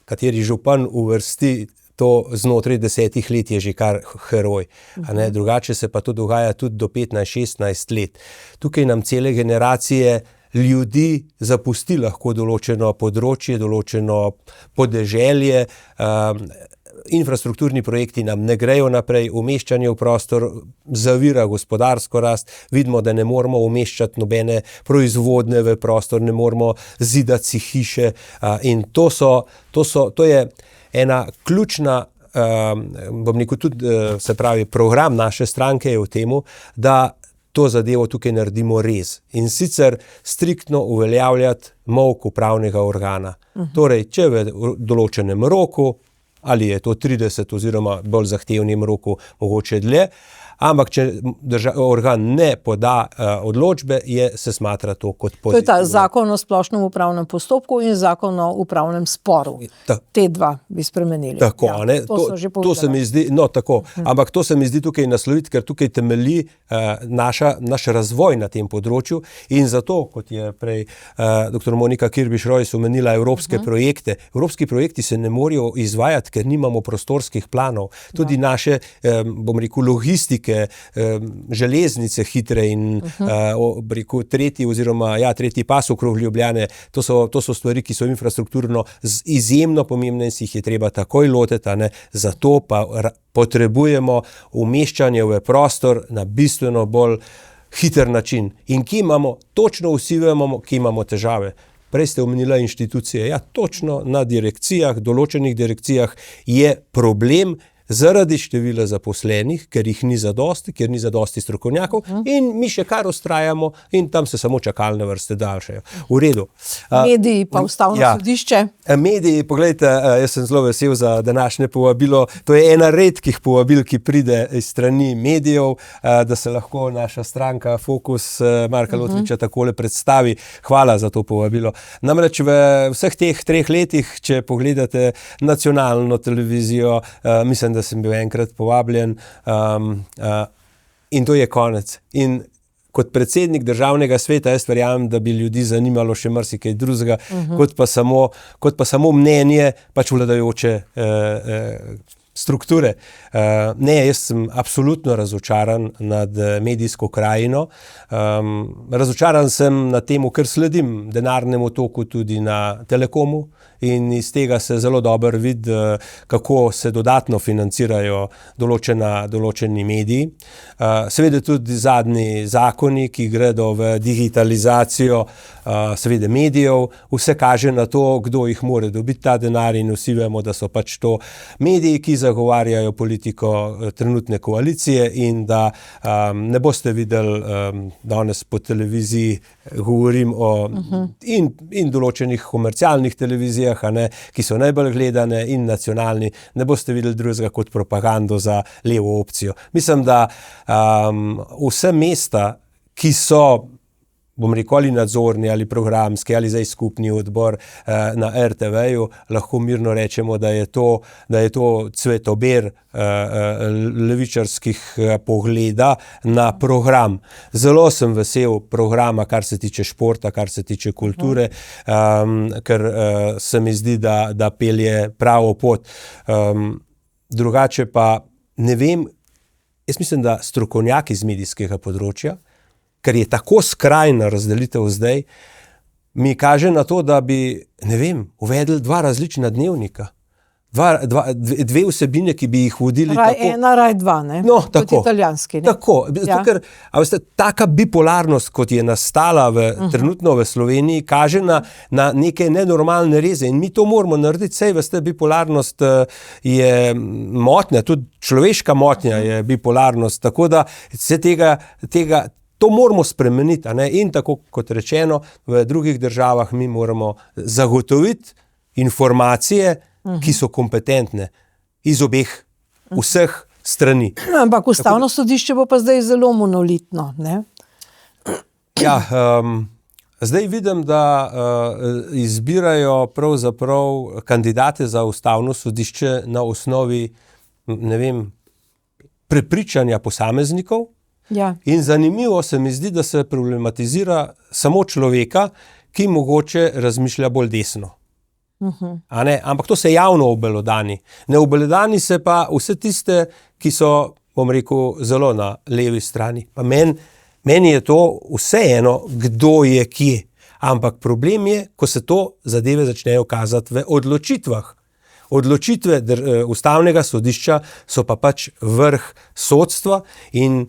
kateri župan uvrsti to znotraj 10 let je že kar heroj. A ne? Drugače se pa to dogaja tudi do 15-16 let. Tukaj nam cele generacije ljudi zapusti lahko določeno področje, določeno podeželje, infrastrukturni projekti nam ne grejo naprej, umeščanje v prostor zavira gospodarsko rast, vidimo, da ne moramo umeščati nobene proizvodne v prostor, ne moramo zidati si hiše, in to je ena ključna, bom rekel tudi, se pravi, program naše stranke je v temu, da to zadevo tukaj naredimo res. In sicer striktno uveljavljati molk upravnega organa. Torej, če v določenem roku, ali je to 30 oziroma bolj zahtevnem roku mogoče dlje, ampak če organ ne poda odločbe, se smatra to kot pozitivno. To je ta zakon o splošnem upravnem postopku in zakon o upravnem sporu. Te dva bi spremenili. Tako, ne? To se mi zdi, tako. Ampak to se mi zdi tukaj nasloviti, ker tukaj temelji naš razvoj na tem področju in zato, kot je prej dr. Monika Kirbiš-Rojs omenila evropske projekte. Evropski projekti se ne morejo izvajati, ker nimamo prostorskih planov. Tudi naše, bom rekel, logistike, železnice hitre in tretji pas okrog Ljubljane, to so stvari, ki so infrastrukturno izjemno pomembne in si jih je treba takoj lotiti, zato pa potrebujemo umeščanje v prostor na bistveno bolj hiter način. In točno vsi vemo, ki imamo težave. Prej ste omenila inštitucije. Ja, točno na direkcijah, določenih direkcijah je problem zaradi števila zaposlenih, ker jih ni zadosti, ker ni zadosti strokovnjakov in mi še kar vztrajamo in tam se samo čakalne vrste daljšajo. V redu. Mediji pa ustavno sodišče. Mediji, poglejte, jaz sem zelo vesel za današnje povabilo. To je ena redkih povabil, ki pride iz strani medijev, da se lahko naša stranka Fokus Marka Lotriča takole predstavi. Hvala za to povabilo. Namreč v vseh teh 3 letih, če pogledate nacionalno televizijo, mislim, da sem bil enkrat povabljen, in to je konec. In kot predsednik državnega sveta jaz verjamem, da bi ljudi zanimalo še marsikaj drugega, kot pa samo mnenje pač vladajoče strukture. Ne, jaz sem absolutno razočaran nad medijsko krajino. Razočaran sem nad tem, ker sledim denarnemu toku tudi na Telekomu in iz tega se zelo dobro vidi, kako se dodatno financirajo določeni mediji. Seveda tudi zadnji zakoni, ki gredo v digitalizacijo seveda medijev, vse kaže na to, kdo jih more dobiti ta denar in vsi vemo, da so pač to mediji, ki zagovarjajo politiko trenutne koalicije in da ne boste videli danes po televiziji, govorim o in določenih komercialnih televizijah, ki so najbolj gledane in nacionalni, ne boste videli drugega kot propagando za levo opcijo. Mislim, da vse mesta, ki so, bom rekel, ali nadzorni, ali programski, ali zdaj skupni odbor na RTV-ju, lahko mirno rečemo, da je to cvetober levičarskih pogleda na program. Zelo sem vesel programa, kar se tiče športa, kar se tiče kulture, ker se mi zdi, da pelje pravo pot. Drugače pa ne vem, jaz mislim, da strokovnjaki z medijskega področja, ker je tako skrajna razdelitev zdaj, mi kaže na to, da bi, ne vem, uvedli 2 različna dnevnika. 2 vsebine, ki bi jih vodili Raj tako. 1, raj 2, ne? No, tako. Kot italijanski, ne? Tako. Ker, a veste, taka bipolarnost, kot je nastala trenutno v Sloveniji, kaže na neke nenormalne reze in mi to moramo narediti. Sej, veste, bipolarnost je motnja, tudi človeška motnja je bipolarnost, tako da se to moramo spremeniti, in tako kot rečeno, v drugih državah mi moramo zagotoviti informacije, ki so kompetentne iz vseh strani. Ampak ustavno sodišče bo pa zdaj zelo monolitno, ne? Ja, zdaj vidim, da izbirajo pravzaprav kandidate za ustavno sodišče na osnovi, ne vem, prepričanja posameznikov. Ja. In zanimivo se mi zdi, da se problematizira samo človeka, ki mogoče razmišlja bolj desno. A ne? Ampak to se javno obelodani. Ne obelodani se pa vse tiste, ki so, bom rekel, zelo na levi strani. Pa meni je to vseeno, kdo je kje. Ampak problem je, ko se to zadeve začnejo kazati v odločitvah. Odločitve ustavnega sodišča so pa pač vrh sodstva in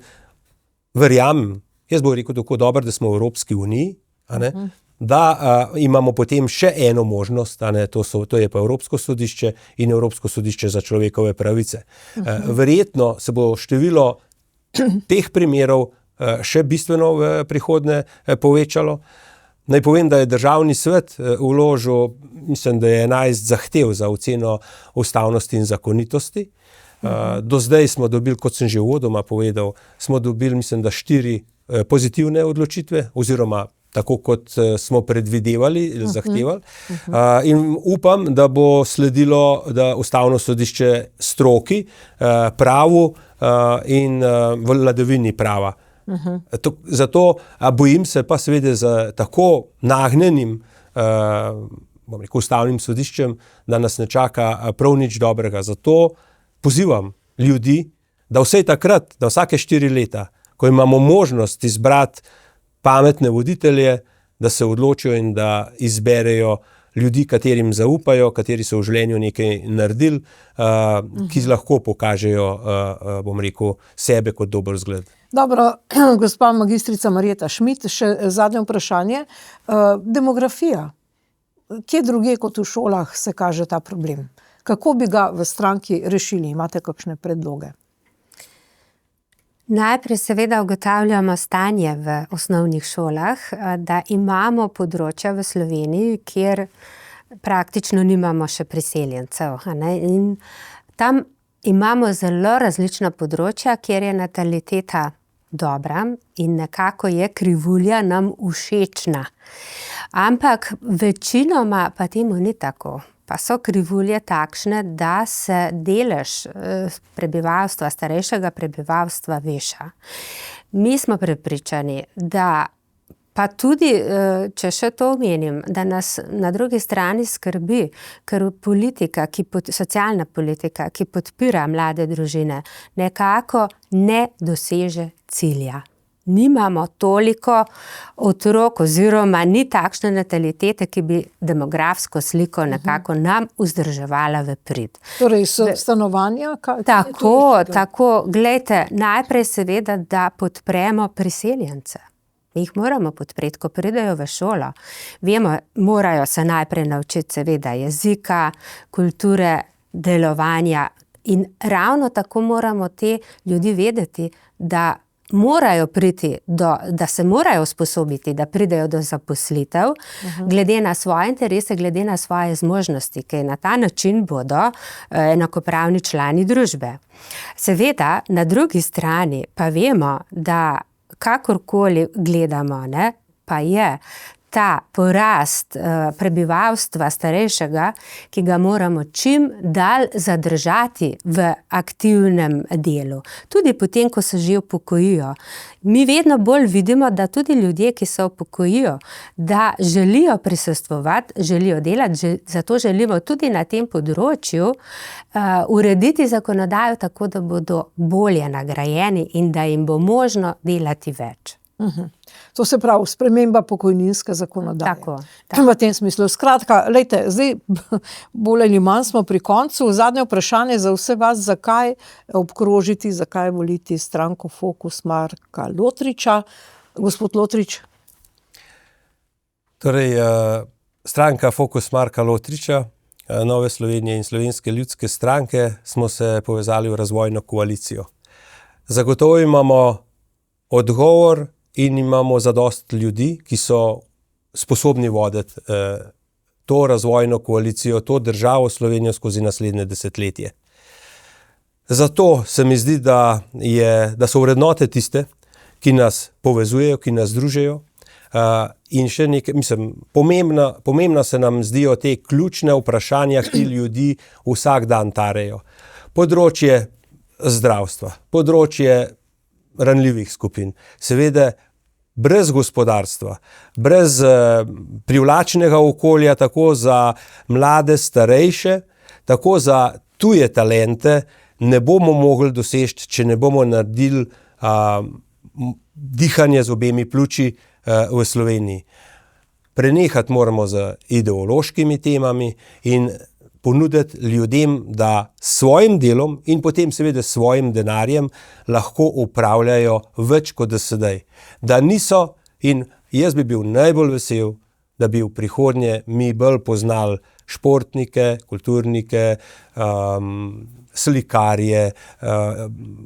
verjamem, jaz bom rekel tako dobro, da smo v Evropski uniji, a ne? Da imamo potem še eno možnost, a ne? To je pa Evropsko sodišče in Evropsko sodišče za človekove pravice. Verjetno se bo število teh primerov še bistveno v prihodnje povečalo. Naj povem, da je Državni svet vložil, mislim, da je 11 zahtev za oceno ustavnosti in zakonitosti. Do zdaj smo dobili, kot sem že uvodoma povedal, smo dobili, mislim, da 4 pozitivne odločitve, oziroma tako, kot smo predvidevali, zahtevali. In upam, da bo sledilo, da ustavno sodišče stroki, pravu in vladavini prava. Zato bojim se pa seveda za tako nagnjenim bom rekel, ustavnim sodiščem, da nas ne čaka prav nič dobrega. Zato pozivam ljudi, da vsaj takrat, da vsake 4 leta, ko imamo možnost izbrati pametne voditelje, da se odločijo in da izberejo ljudi, katerim zaupajo, kateri so v življenju nekaj naredili, ki lahko pokažejo, bom rekel, sebe kot dober zgled. Dobro, gospa magistrica Marjeta Šmid, še zadnje vprašanje. Demografija. Kje drugje kot v šolah se kaže ta problem? Kako bi ga v stranki rešili? Imate kakšne predloge? Najprej seveda ugotavljamo stanje v osnovnih šolah, da imamo področja v Sloveniji, kjer praktično nimamo še priseljencev. In tam imamo zelo različna področja, kjer je nataliteta dobra in nekako je krivulja nam všečna. Ampak večinoma pa temu ni tako. Pa so krivulje takšne, da se delež prebivalstva, starejšega prebivalstva veša. Mi smo prepričani, da pa tudi, če še to omenim, da nas na drugi strani skrbi, ker politika, socialna politika, ki podpira mlade družine, nekako ne doseže cilja. Nimamo toliko otrok oziroma ni takšne natalitete, ki bi demografsko sliko nekako nam vzdrževala v prid. Torej so stanovanja? Tako. Glejte, najprej seveda, da podpremo priseljence. Mi jih moramo podpreti, ko pridejo v šolo. Vemo, morajo se najprej naučiti seveda jezika, kulture, delovanja in ravno tako moramo te ljudi vedeti, da morajo priti da se morajo usposobiti, da pridejo do zaposlitev, glede na svoje interese, glede na svoje zmožnosti, ker na ta način bodo enakopravni člani družbe. Seveda, na drugi strani pa vemo, da kakorkoli gledamo, pa je ta porast prebivalstva starejšega, ki ga moramo čim dalj zadržati v aktivnem delu. Tudi potem, ko se že upokojijo. Mi vedno bolj vidimo, da tudi ljudje, ki se upokojijo, da želijo prisostvovati, želijo delati, zato želimo tudi na tem področju urediti zakonodajo tako, da bodo bolje nagrajeni in da jim bo možno delati več. To se pravi, sprememba pokojninske zakonodaje. Tako. V tem smislu. Skratka, lejte, zdaj bolj ali manj smo pri koncu. Zadnje vprašanje za vse vas, zakaj obkrožiti, zakaj voliti stranko Fokus Marka Lotriča. Gospod Lotrič. Torej, stranka Fokus Marka Lotriča, Nove Slovenije in Slovenske ljudske stranke smo se povezali v razvojno koalicijo. Zagotovo imamo odgovor in imamo zadosti ljudi, ki so sposobni voditi to razvojno koalicijo, to državo Slovenijo skozi naslednje desetletje. Zato se mi zdi, da so vrednote tiste, ki nas povezujejo, ki nas združujejo. In še nekaj, pomembna se nam zdijo te ključne vprašanja, ki ljudi vsak dan tarejo. Področje zdravstva, področje ranljivih skupin. Seveda brez gospodarstva, brez privlačnega okolja, tako za mlade, starejše, tako za tuje talente, ne bomo mogli doseči, če ne bomo naredili dihanje z obemi pljuči v Sloveniji. Prenehati moramo z ideološkimi temami in ponuditi ljudem, da s svojim delom in potem seveda s svojim denarjem lahko upravljajo več kot do sedaj. Da niso, in jaz bi bil najbolj vesel, da bi v prihodnje mi bolj poznali športnike, kulturnike, slikarje,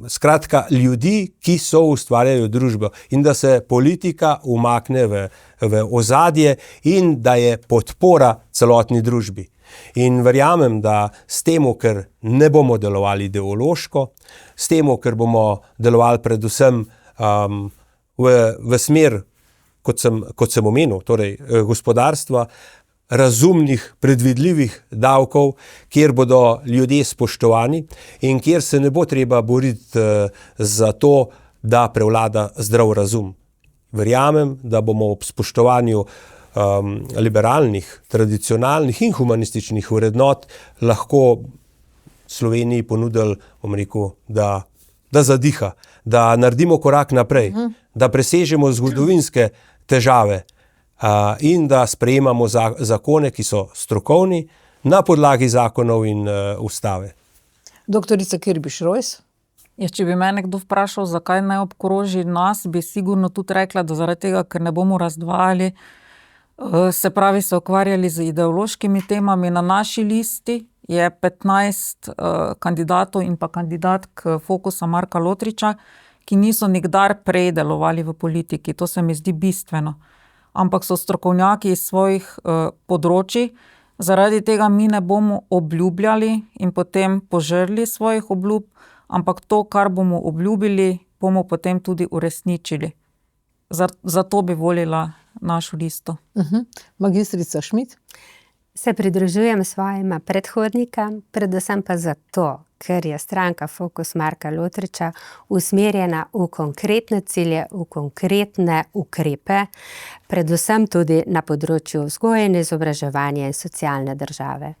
skratka ljudi, ki ustvarjajo družbo in da se politika umakne v ozadje in da je podpora celotni družbi. In verjamem, da s tem, ker ne bomo delovali ideološko, s tem, ker bomo delovali predvsem v smer, kot sem omenil, torej gospodarstva, razumnih, predvidljivih davkov, kjer bodo ljudje spoštovani in kjer se ne bo treba boriti za to, da prevlada zdrav razum. Verjamem, da bomo ob spoštovanju liberalnih, tradicionalnih in humanističnih vrednot lahko Sloveniji ponudili, bom rekel, da zadiha, da naredimo korak naprej, da presežemo zgodovinske težave in da sprejemamo zakone, ki so strokovni, na podlagi zakonov in ustave. Doktorica Kirbiš Rojs. Če bi me nekdo vprašal, zakaj ne obkroži nas, bi sigurno tudi rekla, da zaradi tega, ker ne bomo razdvajali, se pravi, se ukvarjali z ideološkimi temami. Na naši listi je 15 kandidatov in pa kandidatk Fokusa Marka Lotriča, ki niso nikdar prej delovali v politiki. To se mi zdi bistveno. Ampak so strokovnjaki iz svojih področij. Zaradi tega mi ne bomo obljubljali in potem požrli svojih obljub, ampak to, kar bomo obljubili, bomo potem tudi uresničili. Zato bi volila našo listo. Magistrica Šmid. Se pridružujem svojima predhodnikom, predvsem pa zato, ker je stranka Fokus Marka Lotriča usmerjena v konkretne cilje, v konkretne ukrepe, predvsem tudi na področju vzgoje in izobraževanja in socialne države.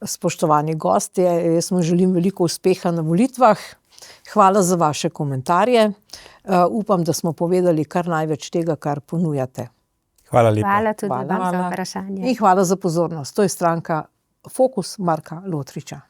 Spoštovani gostje, jaz vam želim veliko uspeha na volitvah. Hvala za vaše komentarje. Upam, da smo povedali kar največ tega, kar ponujate. Hvala lepa. Hvala tudi vam za vprašanje. In hvala za pozornost. To je stranka Fokus Marka Lotriča.